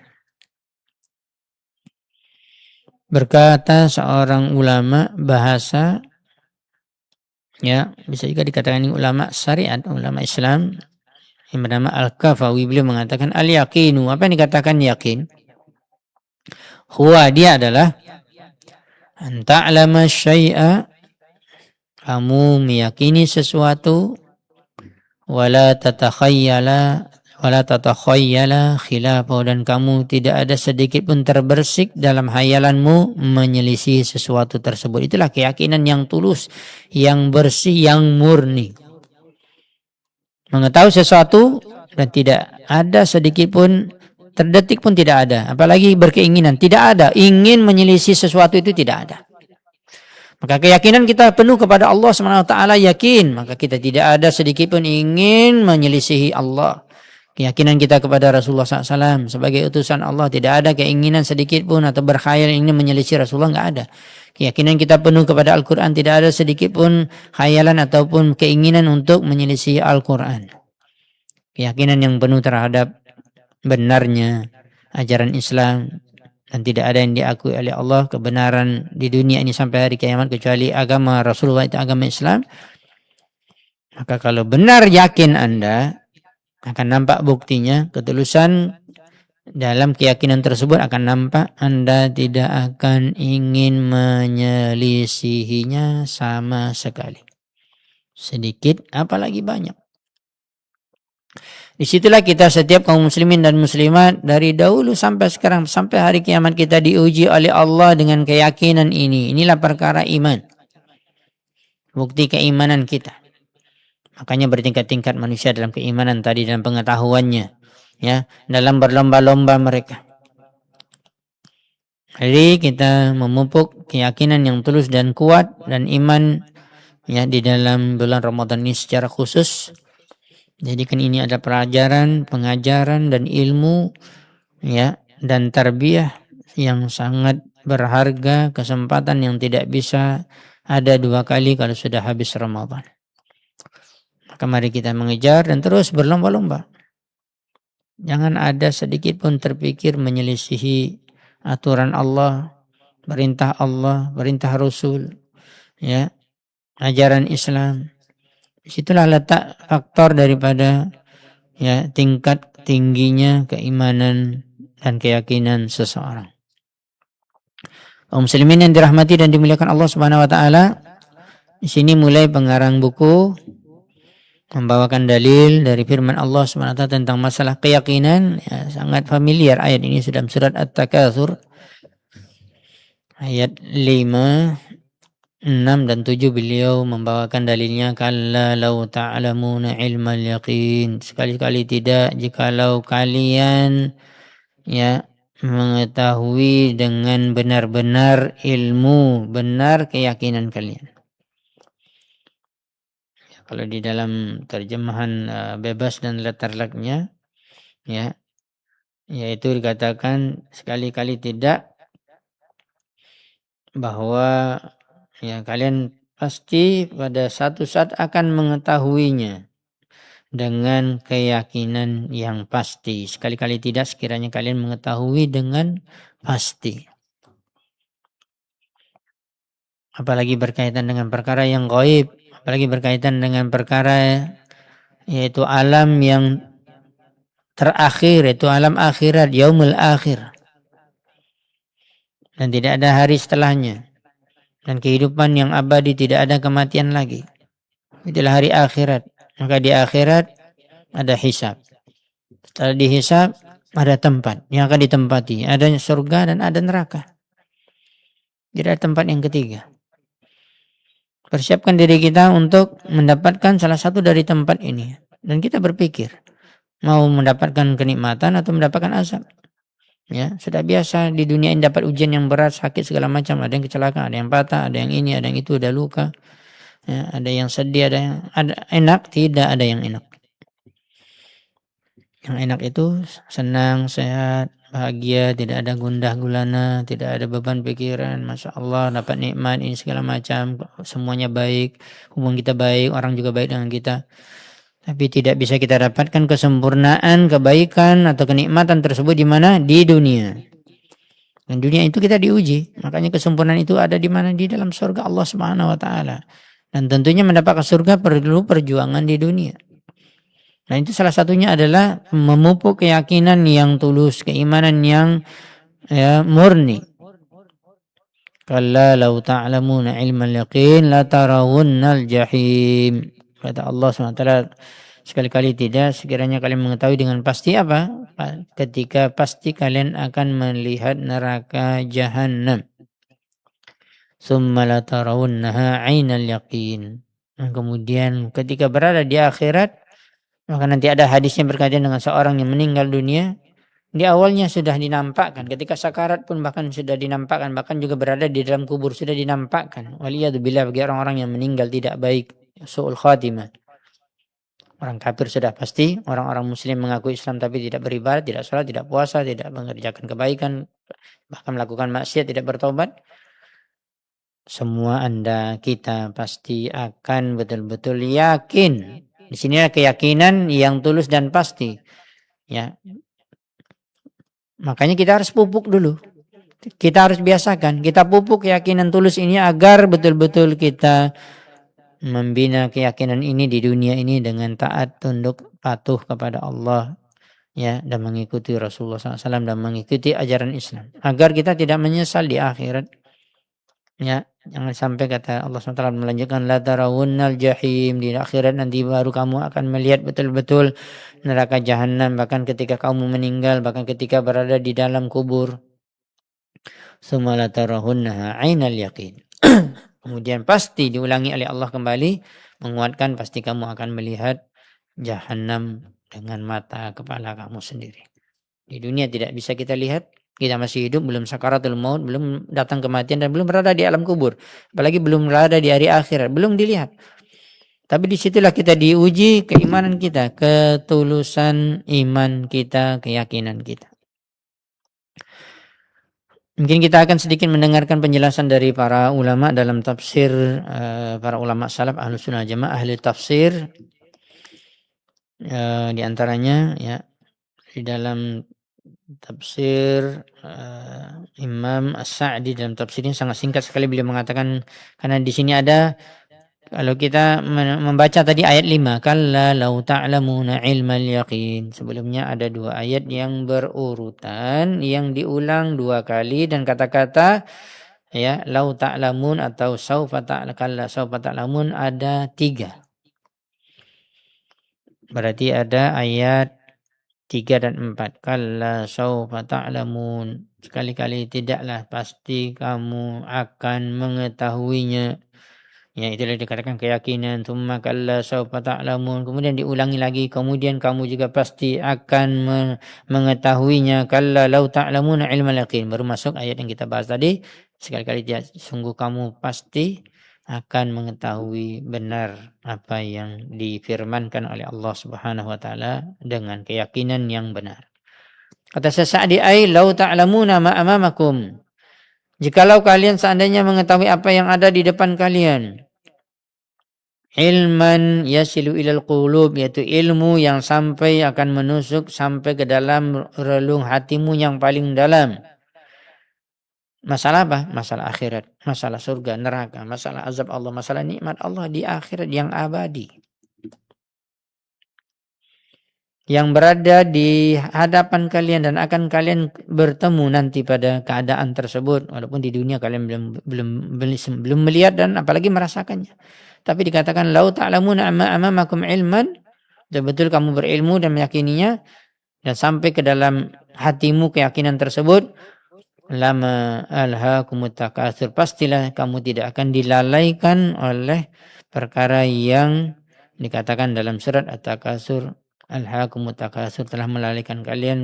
S2: Berkata seorang ulama bahasa, ya, bisa juga dikatakan ini ulama syariat, ulama Islam yang bernama Al-Kafawi, beliau mengatakan al-yaqinu, apa yang dikatakan yakin? Huwa, dia adalah anta'lama syai'a, kamu meyakini sesuatu, wala tatakhayyala khilafahu, dan kamu tidak ada sedikit pun terbersik dalam hayalanmu menyelisih sesuatu tersebut. Itulah keyakinan yang tulus, yang bersih, yang murni. Mengetahui sesuatu dan tidak ada sedikit pun, terdetik pun tidak ada, apalagi berkeinginan, tidak ada, ingin menyelisih sesuatu itu tidak ada. Maka keyakinan kita penuh kepada Allah SWT, yakin, maka kita tidak ada sedikit pun ingin menyelisihi Allah. Keyakinan kita kepada Rasulullah SAW sebagai utusan Allah, tidak ada keinginan sedikit pun atau berkhayal ingin menyelisih Rasulullah, nggak ada. Keyakinan kita penuh kepada Al-Quran, tidak ada sedikit pun khayalan ataupun keinginan untuk menyelisih Al-Quran. Keyakinan yang penuh terhadap benarnya ajaran Islam, dan tidak ada yang diakui oleh Allah kebenaran di dunia ini sampai hari kiamat kecuali agama Rasulullah, itu agama Islam. Maka kalau benar yakin Anda, akan nampak buktinya, ketulusan dalam keyakinan tersebut akan nampak. Anda tidak akan ingin menyelisihinya sama sekali, sedikit apalagi banyak. Disitulah kita setiap kaum muslimin dan muslimat dari dahulu sampai sekarang, sampai hari kiamat, kita diuji oleh Allah dengan keyakinan ini. Inilah perkara iman, bukti keimanan kita. Makanya bertingkat-tingkat manusia dalam keimanan tadi, dalam pengetahuannya, ya, dalam berlomba-lomba mereka. Jadi kita memupuk keyakinan yang tulus dan kuat dan iman, ya, di dalam bulan Ramadan ini secara khusus. Jadi kan ini ada pelajaran, pengajaran dan ilmu, ya, dan tarbiyah yang sangat berharga, kesempatan yang tidak bisa ada dua kali kalau sudah habis Ramadan. Maka mari kita mengejar dan terus berlomba-lomba. Jangan ada sedikit pun terpikir menyelisihi aturan Allah, perintah Allah, perintah Rasul, ya, ajaran Islam. Disitulah letak faktor daripada, ya, tingkat tingginya keimanan dan keyakinan seseorang. Kaum muslimin yang dirahmati dan dimuliakan Allah Subhanahu wa taala, di sini mulai pengarang buku membawakan dalil dari firman Allah Subhanahu wa taala tentang masalah keyakinan, ya, sangat familiar ayat ini, sudah surat At-Takatsur ayat 5, 6 dan 7 beliau membawakan dalilnya, kalla law ta'lamuna ilmal yaqin, sekali-kali tidak jikalau kalian, ya, mengetahui dengan benar-benar ilmu benar keyakinan kalian. Kalau di dalam terjemahan bebas dan letterleknya, ya, yaitu dikatakan sekali-kali tidak, bahwa ya kalian pasti pada satu saat akan mengetahuinya dengan keyakinan yang pasti. Sekali-kali tidak sekiranya kalian mengetahui dengan pasti. Apalagi berkaitan dengan perkara yang gaib, apalagi berkaitan dengan perkara yaitu alam yang terakhir, yaitu alam akhirat, yaumul akhir. Dan tidak ada hari setelahnya. Dan kehidupan yang abadi, tidak ada kematian lagi. Itulah hari akhirat. Maka di akhirat ada hisab. Setelah dihisab ada tempat yang akan ditempati. Ada surga dan ada neraka. Tidak ada tempat yang ketiga. Persiapkan diri kita untuk mendapatkan salah satu dari tempat ini. Dan kita berpikir, mau mendapatkan kenikmatan atau mendapatkan azab. Ya, sudah biasa di dunia ini dapat ujian yang berat, sakit segala macam, ada yang kecelakaan, ada yang patah, ada yang ini, ada yang itu, ada luka. Ya, ada yang sedih, ada enak, tidak ada yang enak. Yang enak itu senang, sehat, bahagia, tidak ada gundah gulana, tidak ada beban pikiran, masya Allah, dapat nikmat ini segala macam, semuanya baik, hubungan kita baik, orang juga baik dengan kita. Tapi tidak bisa kita dapatkan kesempurnaan, kebaikan atau kenikmatan tersebut di mana? Di dunia. Dan dunia itu kita diuji. Makanya kesempurnaan itu ada di mana? Di dalam surga Allah Subhanahu wa taala. Dan tentunya mendapatkan surga perlu perjuangan di dunia. Nah, itu salah satunya adalah memupuk keyakinan yang tulus, keimanan yang murni. Kalla law ta'lamuna ilmal yaqin la tarawunnal jahim. Kata Allah SWT, sekali-kali tidak sekiranya kalian mengetahui dengan pasti apa? Ketika pasti kalian akan melihat neraka jahanam. Summa la tarawunnaha 'ainal yaqin. Kemudian ketika berada di akhirat, maka nanti ada hadis yang berkaitan dengan seorang yang meninggal dunia. Di awalnya sudah dinampakkan, ketika sakarat pun bahkan sudah dinampakkan, bahkan juga berada di dalam kubur sudah dinampakkan. Waliyadzubillah, bagi orang-orang yang meninggal tidak baik, su'ul khatimah. Orang kafir sudah pasti, orang-orang muslim mengaku Islam tapi tidak beribadah, tidak sholat, tidak puasa, tidak mengerjakan kebaikan, bahkan melakukan maksiat, tidak bertobat. Semua Anda, kita pasti akan betul-betul yakin. Di sinilah keyakinan yang tulus dan pasti. Ya. Makanya kita harus pupuk dulu. Kita harus biasakan. Kita pupuk keyakinan tulus ini agar betul-betul kita membina keyakinan ini di dunia ini dengan taat, tunduk, patuh kepada Allah, ya, dan mengikuti Rasulullah SAW dan mengikuti ajaran Islam. Agar kita tidak menyesal di akhirat. Ya, jangan sampai kata Allah SWT melanjutkan la tarawunnal jahim, di akhirat nanti baru kamu akan melihat betul-betul neraka jahanam, bahkan ketika kamu meninggal, bahkan ketika berada di dalam kubur. Summa la tarawunnaha 'ainal yaqin. Kemudian pasti diulangi oleh Allah kembali, menguatkan pasti kamu akan melihat jahanam dengan mata kepala kamu sendiri. Di dunia tidak bisa kita lihat. Kita masih hidup, belum sakaratul maut, belum datang kematian, dan belum berada di alam kubur. Apalagi belum berada di hari akhirat, belum dilihat. Tapi disitulah kita diuji keimanan kita, ketulusan iman kita, keyakinan kita. Mungkin kita akan sedikit mendengarkan penjelasan dari para ulama dalam tafsir, para ulama salaf, ahlu sunnah jamaah, ahli tafsir. Di antaranya, ya, di dalam tafsir Imam As-Sa'di, dalam tafsirnya sangat singkat sekali beliau mengatakan, karena di sini ada, kalau kita membaca tadi ayat 5, kalla law ta'lamuna ilmal yaqin, sebelumnya ada 2 ayat yang berurutan yang diulang 2 kali, dan kata-kata ya law ta'lamun atau saufa ta'lamun ada 3. Berarti ada ayat 3 dan 4. Kalla saufa ta'lamun. Sekali-kali tidaklah pasti kamu akan mengetahuinya. Ya, itulah dikatakan keyakinan. Tsumma kalla saufa ta'lamun. Kemudian diulangi lagi. Kemudian kamu juga pasti akan mengetahuinya. Kalla lau ta'lamuna ilmal yaqin. Baru masuk ayat yang kita bahas tadi. Sekali-kali dia sungguh kamu pasti akan mengetahui benar apa yang difirmankan oleh Allah Subhanahu wa taala dengan keyakinan yang benar. Kata Sa'di ai lau ta'lamuna ma amamakum. Jikalau kalian seandainya mengetahui apa yang ada di depan kalian, ilman yasilu ilal qulub, yaitu ilmu yang sampai akan menusuk sampai ke dalam relung hatimu yang paling dalam. Masalah apa? Masalah akhirat, masalah surga, neraka, masalah azab Allah, masalah nikmat Allah di akhirat yang abadi. Yang berada di hadapan kalian dan akan kalian bertemu nanti pada keadaan tersebut, walaupun di dunia kalian belum melihat dan apalagi merasakannya. Tapi dikatakan lau ta'lamuna amamakum ilman, betul-betul kamu berilmu dan meyakininya dan sampai ke dalam hatimu keyakinan tersebut, lama alhaakumut takatsur, pastilah kamu tidak akan dilalaikan oleh perkara yang dikatakan dalam surat At-Takatsur. Alhaakumut takatsur, telah melalaikan kalian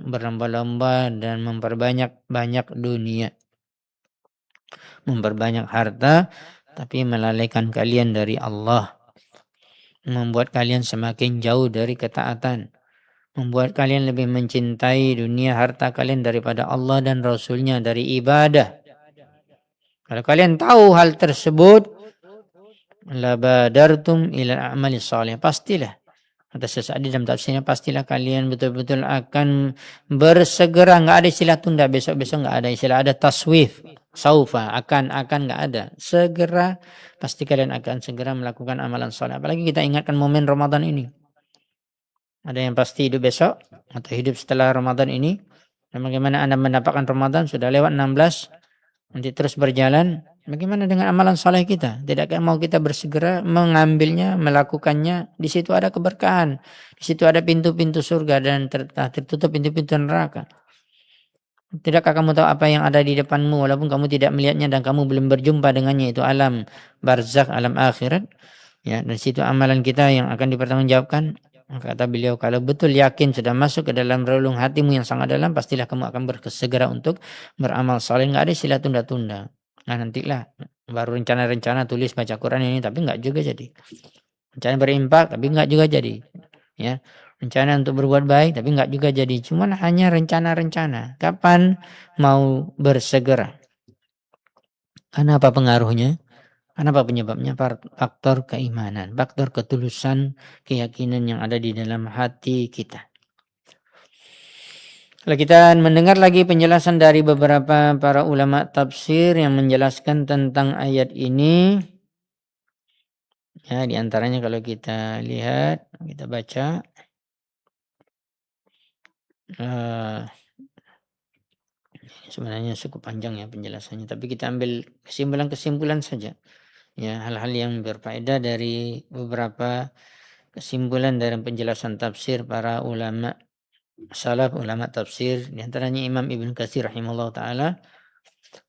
S2: berlomba-lomba dan memperbanyak dunia, memperbanyak harta, tapi melalaikan kalian dari Allah, membuat kalian semakin jauh dari ketaatan, membuat kalian lebih mencintai dunia harta kalian daripada Allah dan Rasulnya, dari ibadah. Kalau kalian tahu hal tersebut, labadartum ila a'malis salih, pastilah, kata Sa'di dalam tafsirnya, pastilah kalian betul-betul akan bersegera. Nggak ada istilah tunda, besok-besok nggak ada istilah, ada taswif, saufa, akan nggak ada, segera, pasti kalian akan segera melakukan amalan saleh. Apalagi kita ingatkan momen Ramadan ini. Ada yang pasti hidup besok atau hidup setelah Ramadan ini. Dan bagaimana Anda mendapatkan Ramadan? Sudah lewat 16, nanti terus berjalan. Bagaimana dengan amalan saleh kita? Tidakkah mau kita bersegera mengambilnya, melakukannya? Di situ ada keberkahan. Di situ ada pintu-pintu surga dan tertutup pintu-pintu neraka. Tidakkah kamu tahu apa yang ada di depanmu walaupun kamu tidak melihatnya dan kamu belum berjumpa dengannya, itu alam barzakh, alam akhirat. Ya, dan situ amalan kita yang akan dipertanggungjawabkan. Kata beliau, kalau betul yakin sudah masuk ke dalam relung hatimu yang sangat dalam, pastilah kamu akan bersegera untuk beramal saleh. Nggak ada istilah tunda-tunda. Nah, nantilah baru rencana-rencana tulis baca Quran ini, tapi nggak juga jadi. Rencana berimpak, tapi nggak juga jadi. Ya, rencana untuk berbuat baik, tapi nggak juga jadi. Cuman hanya rencana-rencana. Kapan mau bersegera? Karena apa pengaruhnya? Kenapa penyebabnya? Faktor keimanan, faktor ketulusan keyakinan yang ada di dalam hati kita. Kalau kita mendengar lagi penjelasan dari beberapa para ulama tafsir yang menjelaskan tentang ayat ini, ya, di antaranya kalau kita lihat, kita baca, sebenarnya cukup panjang ya penjelasannya, tapi kita ambil kesimpulan-kesimpulan saja. Ya, hal-hal yang berfaedah dari beberapa kesimpulan dari penjelasan tafsir para ulama salaf, ulama tafsir. Di antaranya Imam Ibn Katsir rahimahullah taala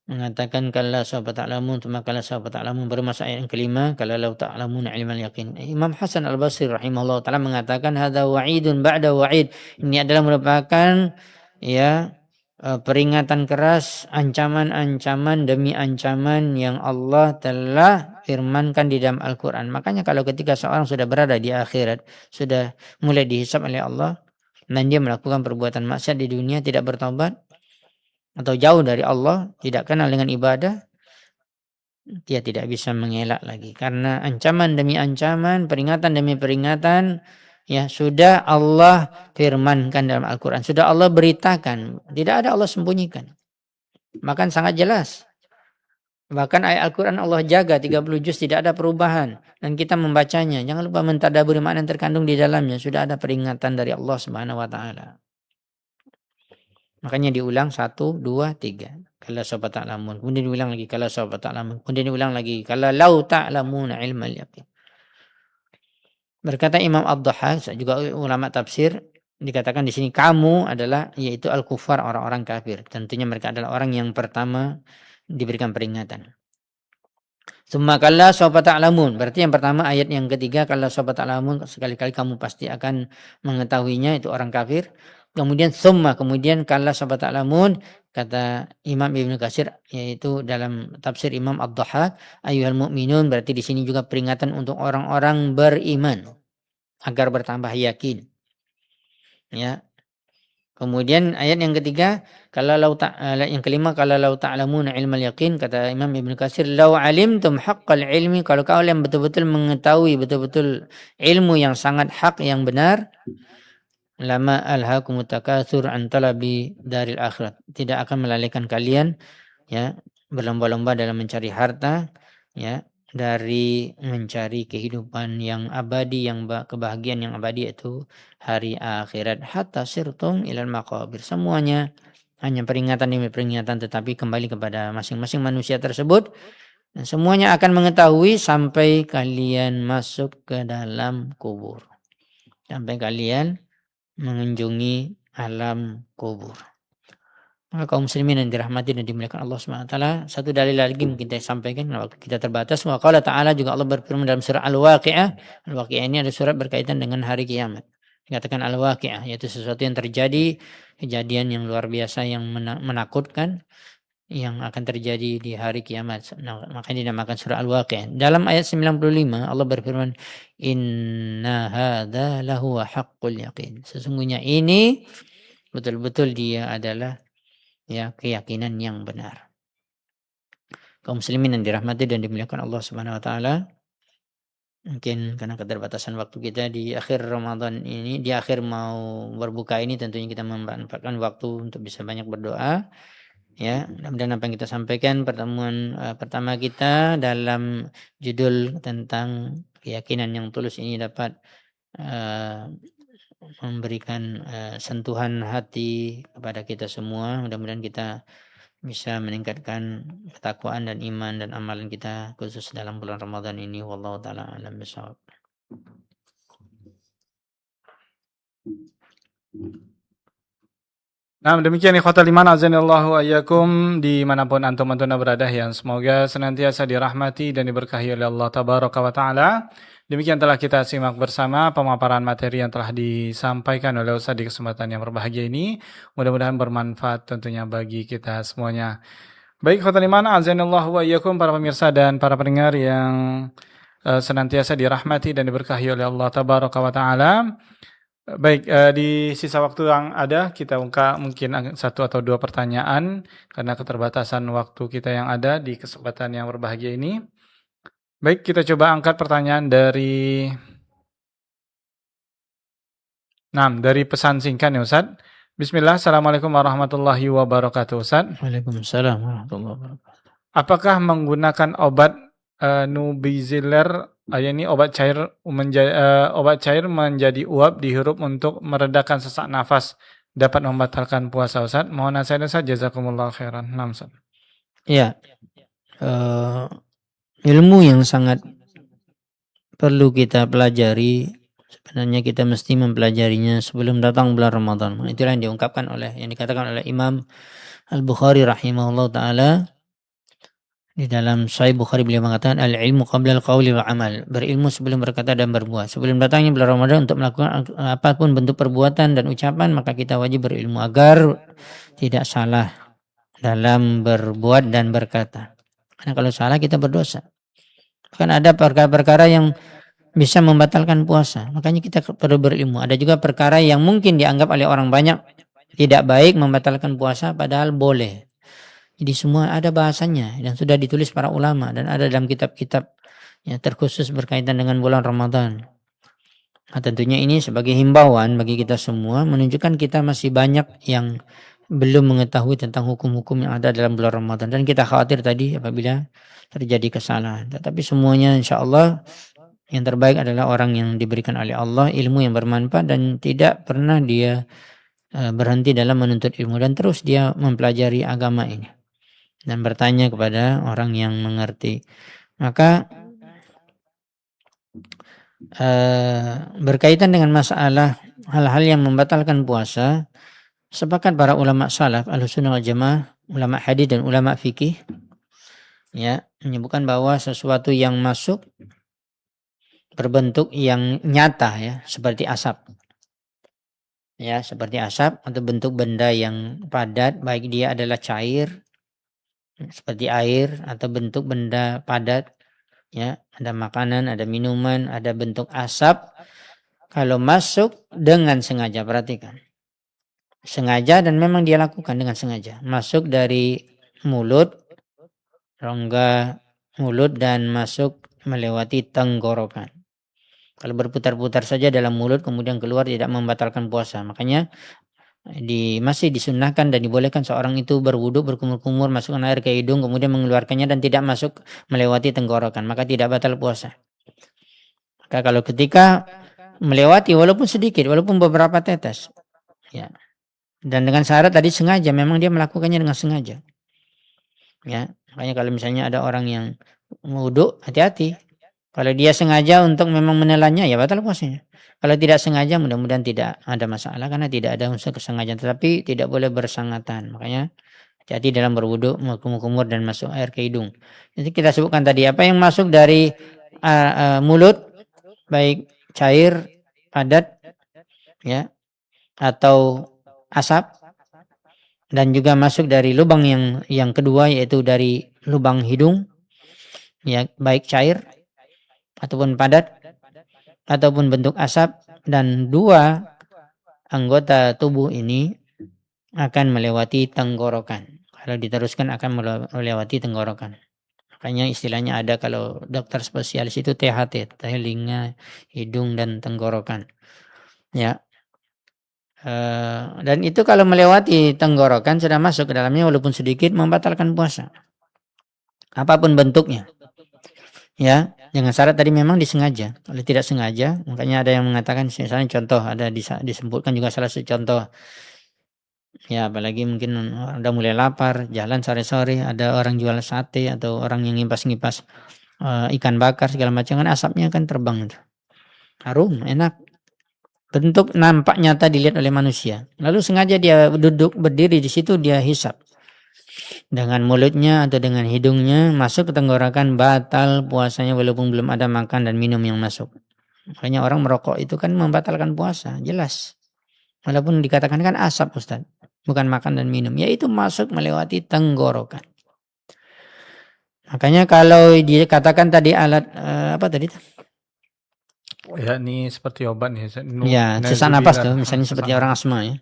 S2: mengatakan kalla sawfa ta'lamun, tsumma kalla sawfa ta'lamun, baru masuk ayat yang kelima, kalla law ta'lamuna ilmal yaqin. Imam Hasan Al-Basri rahimahullah taala mengatakan hadza wa'idun ba'da wa'id. Ini adalah merupakan, ya, peringatan keras, ancaman-ancaman demi ancaman yang Allah telah firmankan di dalam Al-Quran. Makanya kalau ketika seorang sudah berada di akhirat, sudah mulai dihisab oleh Allah, dan dia melakukan perbuatan maksiat di dunia, tidak bertobat atau jauh dari Allah, tidak kenal dengan ibadah, dia tidak bisa mengelak lagi. Karena ancaman demi ancaman, peringatan demi peringatan, ya, sudah Allah firmankan dalam Al-Quran, sudah Allah beritakan, tidak ada Allah sembunyikan. Bahkan sangat jelas. Bahkan ayat Al-Quran Allah jaga 30 juz, tidak ada perubahan. Dan kita membacanya, jangan lupa mentadaburi makna yang terkandung di dalamnya. Sudah ada peringatan dari Allah Subhanahu wa taala. Makanya diulang 1, 2, 3. Kalla sawfa ta'lamun. Kemudian diulang lagi kalla sawfa ta'lamun. Kemudian diulang lagi kalla lau ta'lamuna ilmal yaqin. Berkata Imam Ad-Dhahhak, juga ulama tafsir, dikatakan di sini kamu adalah, yaitu al-kufar, orang-orang kafir. Tentunya mereka adalah orang yang pertama diberikan peringatan. Tsumma kalla sawfa ta'lamun. Berarti yang pertama ayat yang ketiga kalla sawfa ta'lamun, sekali-kali kamu pasti akan mengetahuinya, itu orang kafir. Kemudian tsumma, kemudian kalla sawfa ta'lamun, kata Imam Ibnu Katsir, yaitu dalam tafsir Imam Ad-Dhahhak, ayyuhal mu'minun, berarti di sini juga peringatan untuk orang-orang beriman agar bertambah yakin. Ya. Kemudian ayat yang ketiga, yang kelima, kalau lau ta'lamuna ilmal yaqin, kata Imam Ibnu Katsir, lau alimtum haqqal ilmi, kalau kalian betul-betul mengetahui betul-betul ilmu yang sangat hak, yang benar, lama alhaakumut takatsur an talabi daril akhirat, tidak akan melalaikan kalian, ya, berlomba-lomba dalam mencari harta, ya, dari mencari kehidupan yang abadi, yang kebahagiaan yang abadi, yaitu hari akhirat. Hatta sirtum ilal maqabir, semuanya hanya peringatan demi peringatan, tetapi kembali kepada masing-masing manusia tersebut, dan semuanya akan mengetahui sampai kalian masuk ke dalam kubur, sampai kalian mengunjungi alam kubur. Maka kaum muslimin yang dirahmati dan dimuliakan Allah SWT, satu dalil lagi mungkin kita sampaikan, waktu kita terbatas. Wa qala ta'ala, juga Allah berfirman dalam surah Al-Waqi'ah. Al-Waqi'ah ini ada surat berkaitan dengan hari kiamat. Dikatakan Al-Waqi'ah, yaitu sesuatu yang terjadi, kejadian yang luar biasa, yang menakutkan, yang akan terjadi di hari kiamat. Nah, makanya dinamakan surah Al-Waqi'ah. Dalam ayat 95 Allah berfirman, inna hadza lahu haqqul yaqin, sesungguhnya ini betul-betul dia adalah, ya, keyakinan yang benar. Kaum muslimin yang dirahmati dan dimuliakan Allah Subhanahu wa taala, mungkin karena keterbatasan waktu kita di akhir Ramadan ini, di akhir mau berbuka ini, tentunya kita memanfaatkan waktu untuk bisa banyak berdoa, ya. Mudah-mudahan apa yang kita sampaikan pertemuan pertama kita dalam judul tentang keyakinan yang tulus ini dapat memberikan sentuhan hati kepada kita semua. Mudah-mudahan kita bisa meningkatkan ketakwaan dan iman dan amalan kita, khusus dalam bulan Ramadan ini. Wallahu taala alam bisawab.
S1: Nah, demikian ikhwatal iman azanillahu ayyakum dimanapun antum berada, yang semoga senantiasa dirahmati dan diberkahi oleh Allah tabaraka wa taala. Demikian telah kita simak bersama pemaparan materi yang telah disampaikan oleh Ustaz di kesempatan yang berbahagia ini. Mudah-mudahan bermanfaat tentunya bagi kita semuanya. Baik ikhwatal iman azanillahu ayyakum, para pemirsa dan para pendengar yang senantiasa dirahmati dan diberkahi oleh Allah tabaraka wa taala. Baik, di sisa waktu yang ada kita mungkin satu atau dua pertanyaan karena keterbatasan waktu kita yang ada di kesempatan yang berbahagia ini. Baik, kita coba angkat pertanyaan dari pesan singkat ya Ustaz. Bismillah, Assalamualaikum warahmatullahi wabarakatuh Ustaz.
S2: Waalaikumsalam warahmatullahi wabarakatuh.
S1: Apakah menggunakan obat Nubiziler, ini obat cair menjadi uap dihirup untuk meredakan sesak nafas dapat membatalkan puasa Ustaz? Mohon nasihatnya Ustaz, jazakumullah khairan. Naam Ustaz.
S2: Ya, ilmu yang sangat perlu kita pelajari. Sebenarnya kita mesti mempelajarinya sebelum datang bulan Ramadan. Itulah yang dikatakan oleh Imam Al-Bukhari rahimahullah ta'ala. Di dalam Sahih Bukhari beliau mengatakan al-ilmu qabla al-qawli wal amal, berilmu sebelum berkata dan berbuat. Sebelum datangnya bulan Ramadan, untuk melakukan apapun bentuk perbuatan dan ucapan, maka kita wajib berilmu agar tidak salah dalam berbuat dan berkata. Karena kalau salah kita berdosa. Kan ada perkara-perkara yang bisa membatalkan puasa, makanya kita perlu berilmu. Ada juga perkara yang mungkin dianggap oleh orang banyak tidak baik, membatalkan puasa, padahal boleh. Jadi semua ada bahasanya dan sudah ditulis para ulama dan ada dalam kitab-kitab yang terkhusus berkaitan dengan bulan Ramadan. Nah, tentunya ini sebagai himbauan bagi kita semua, menunjukkan kita masih banyak yang belum mengetahui tentang hukum-hukum yang ada dalam bulan Ramadan, dan kita khawatir tadi apabila terjadi kesalahan. Tetapi semuanya insya Allah yang terbaik adalah orang yang diberikan oleh Allah ilmu yang bermanfaat dan tidak pernah dia berhenti dalam menuntut ilmu dan terus dia mempelajari agama ini dan bertanya kepada orang yang mengerti. Maka berkaitan dengan masalah hal-hal yang membatalkan puasa, sepakat para ulama salaf Ahlussunnah wal Jamaah, ulama hadis dan ulama fikih, Ya, menyebutkan bahwa sesuatu yang masuk berbentuk yang nyata ya, seperti asap. Ya, seperti asap atau bentuk benda yang padat, baik dia adalah cair seperti air atau bentuk benda padat, ya, ada makanan, ada minuman, ada bentuk asap. Kalau masuk dengan sengaja, perhatikan. Sengaja dan memang dia lakukan dengan sengaja. Masuk dari mulut, rongga mulut dan masuk melewati tenggorokan. Kalau berputar-putar saja dalam mulut kemudian keluar tidak membatalkan puasa. Makanya masih disunahkan dan dibolehkan seorang itu berwudu, berkumur-kumur, masukkan air ke hidung kemudian mengeluarkannya dan tidak masuk melewati tenggorokan, maka tidak batal puasa. Maka kalau ketika melewati walaupun sedikit, walaupun beberapa tetes, ya, dan dengan syarat tadi sengaja, memang dia melakukannya dengan sengaja, ya. Makanya kalau misalnya ada orang yang wudu, hati-hati. Kalau dia sengaja untuk memang menelannya, ya batal puasanya. Kalau tidak sengaja, mudah-mudahan tidak ada masalah karena tidak ada unsur kesengajaan. Tetapi tidak boleh bersangatan. Makanya hati-hati dalam berwudu, kumur-kumur dan masuk air ke hidung. Jadi kita sebutkan tadi apa yang masuk dari mulut, baik cair, padat, ya, atau asap, dan juga masuk dari lubang yang kedua yaitu dari lubang hidung, ya, baik cair ataupun padat ataupun bentuk asap, dan dua anggota tubuh ini akan melewati tenggorokan. Kalau diteruskan akan melewati tenggorokan. Makanya istilahnya ada kalau dokter spesialis itu THT, telinga, hidung dan tenggorokan. Ya. Dan itu kalau melewati tenggorokan sudah masuk ke dalamnya walaupun sedikit membatalkan puasa. Apapun bentuknya. Ya, dengan syarat tadi memang disengaja. Kalau tidak sengaja, makanya ada yang mengatakan misalnya contoh ada disebutkan juga salah satu contoh. Ya, apalagi mungkin udah mulai lapar, jalan sore-sore ada orang jual sate atau orang yang ngipas-ngipas ikan bakar segala macam, kan asapnya kan terbang itu. Harum, enak. Bentuk nampak nyata dilihat oleh manusia. Lalu sengaja dia duduk berdiri di situ, dia hisap dengan mulutnya atau dengan hidungnya, masuk ke tenggorokan, batal puasanya walaupun belum ada makan dan minum yang masuk. Makanya orang merokok itu kan membatalkan puasa, jelas. Walaupun dikatakan kan asap, Ustaz, bukan makan dan minum, yaitu masuk melewati tenggorokan. Makanya kalau dikatakan tadi alat apa tadi?
S1: Ya, ini seperti obat nih.
S2: Ya, sesak napas tuh, misalnya seperti orang asma ya.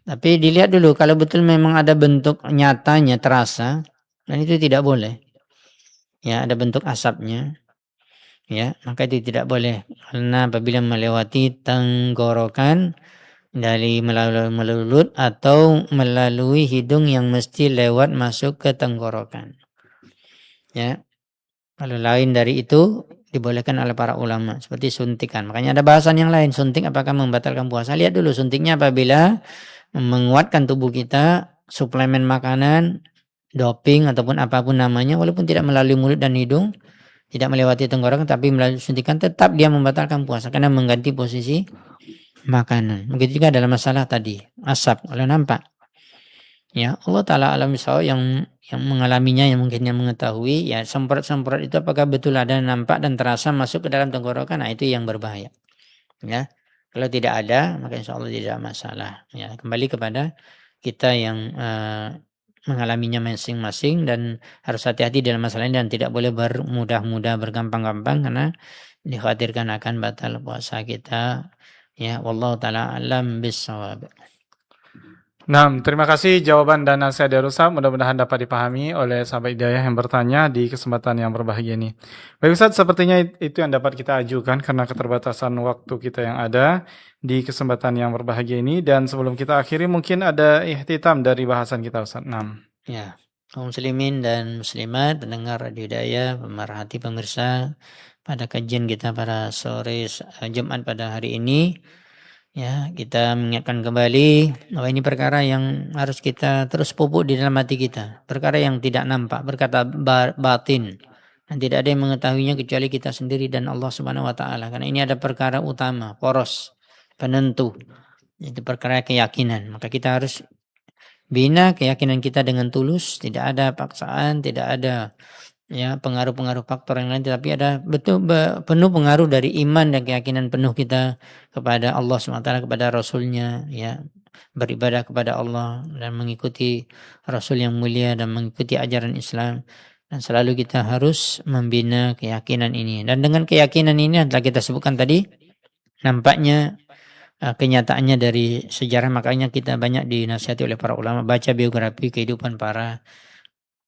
S2: Tapi dilihat dulu kalau betul memang ada bentuk nyatanya terasa, dan itu tidak boleh. Ya, ada bentuk asapnya. Ya, maka itu tidak boleh karena apabila melewati tenggorokan dari melalui mulut atau melalui hidung yang mesti lewat masuk ke tenggorokan. Ya. Kalau lain dari itu dibolehkan oleh para ulama seperti suntikan. Makanya ada bahasan yang lain, suntik apakah membatalkan puasa. Lihat dulu suntiknya apabila menguatkan tubuh kita, suplemen makanan, doping ataupun apapun namanya, walaupun tidak melalui mulut dan hidung, tidak melewati tenggorokan tapi melalui suntikan, tetap dia membatalkan puasa karena mengganti posisi makanan. Begitu juga dalam masalah tadi asap. Kalau nampak, ya Allah Ta'ala alam bisawab yang mengalaminya, yang mungkin yang mengetahui, ya semprot-semprot itu apakah betul ada nampak dan terasa masuk ke dalam tenggorokan, nah itu yang berbahaya. Ya, kalau tidak ada maka insya Allah tidak masalah. Ya, kembali kepada kita yang mengalaminya masing-masing dan harus hati-hati dalam masalah ini dan tidak boleh bermudah-mudah bergampang-gampang karena dikhawatirkan akan batal puasa kita. Ya, wallahu taala alam bissawab.
S1: Nah, terima kasih jawaban dan nasihat dari Ustaz. Mudah-mudahan dapat dipahami oleh sahabat Hidayah yang bertanya di kesempatan yang berbahagia ini. Baik Ustaz, sepertinya itu yang dapat kita ajukan karena keterbatasan waktu kita yang ada di kesempatan yang berbahagia ini. Dan sebelum kita akhiri, mungkin ada ihtitam dari bahasan kita Ustaz.
S2: Ya, kaum muslimin dan muslimat, pendengar Radio Hidayah, pemerhati pemirsa, pada kajian kita pada sore Jumat pada hari ini, ya, kita mengingatkan kembali bahwa ini perkara yang harus kita terus pupuk di dalam hati kita. Perkara yang tidak nampak, berkata batin. Dan tidak ada yang mengetahuinya kecuali kita sendiri dan Allah Subhanahu wa taala. Karena ini ada perkara utama, poros, penentu. Itu perkara keyakinan. Maka kita harus bina keyakinan kita dengan tulus, tidak ada paksaan, tidak ada ya pengaruh-pengaruh faktor yang lain, tapi ada penuh pengaruh dari iman dan keyakinan penuh kita kepada Allah SWT, kepada Rasulnya, ya beribadah kepada Allah dan mengikuti Rasul yang mulia dan mengikuti ajaran Islam, dan selalu kita harus membina keyakinan ini, dan dengan keyakinan ini yang telah kita sebutkan tadi nampaknya kenyataannya dari sejarah. Makanya kita banyak dinasihati oleh para ulama baca biografi kehidupan para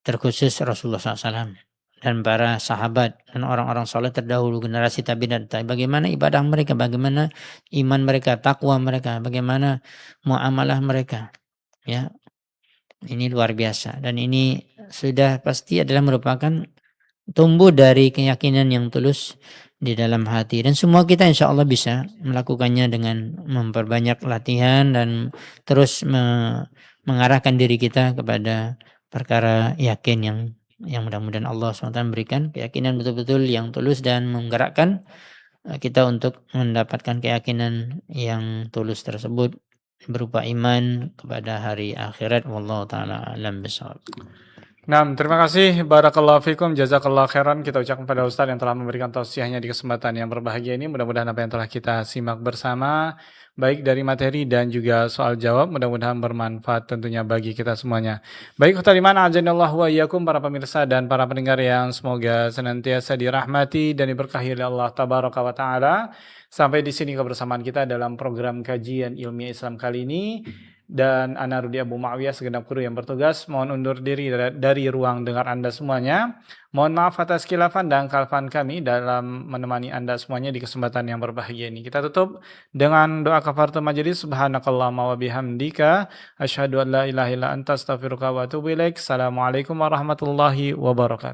S2: terkhusus Rasulullah SAW dan para sahabat dan orang-orang soleh terdahulu, generasi tabi'in dan tabi'in. Bagaimana ibadah mereka, bagaimana iman mereka, takwa mereka, bagaimana muamalah mereka. Ya, ini luar biasa, dan ini sudah pasti adalah merupakan tumbuh dari keyakinan yang tulus di dalam hati, dan semua kita insya Allah bisa melakukannya dengan memperbanyak latihan dan terus mengarahkan diri kita kepada perkara yakin yang mudah-mudahan Allah SWT memberikan keyakinan betul-betul yang tulus dan menggerakkan kita untuk mendapatkan keyakinan yang tulus tersebut berupa iman kepada hari akhirat. Wallahu taala alam bisawab.
S1: Nah, terima kasih. Barakallahu fikum, jazakallahu khairan. Kita ucapkan kepada Ustaz yang telah memberikan tausiahnya di kesempatan yang berbahagia ini. Mudah-mudahan apa yang telah kita simak bersama, baik dari materi dan juga soal jawab, mudah-mudahan bermanfaat tentunya bagi kita semuanya. Baik, khotaliman ajanallah wa iyyakum, para pemirsa dan para pendengar yang semoga senantiasa dirahmati dan diberkahi oleh Allah tabaraka wa taala. Sampai di sini kebersamaan kita dalam program kajian ilmiah Islam kali ini. Dan Ana Rudi Abu Ma'awiyah, segenap kru yang bertugas, mohon undur diri dari ruang dengar Anda semuanya. Mohon maaf atas khilafan dan kalfan kami dalam menemani Anda semuanya di kesempatan yang berbahagia ini. Kita tutup dengan doa kafaratul majelis. Subhanakallahumma wa bihamdika asyhadu an la ilaha illa anta astaghfiruka wa atubu ilaik. Assalamualaikum warahmatullahi wabarakatuh.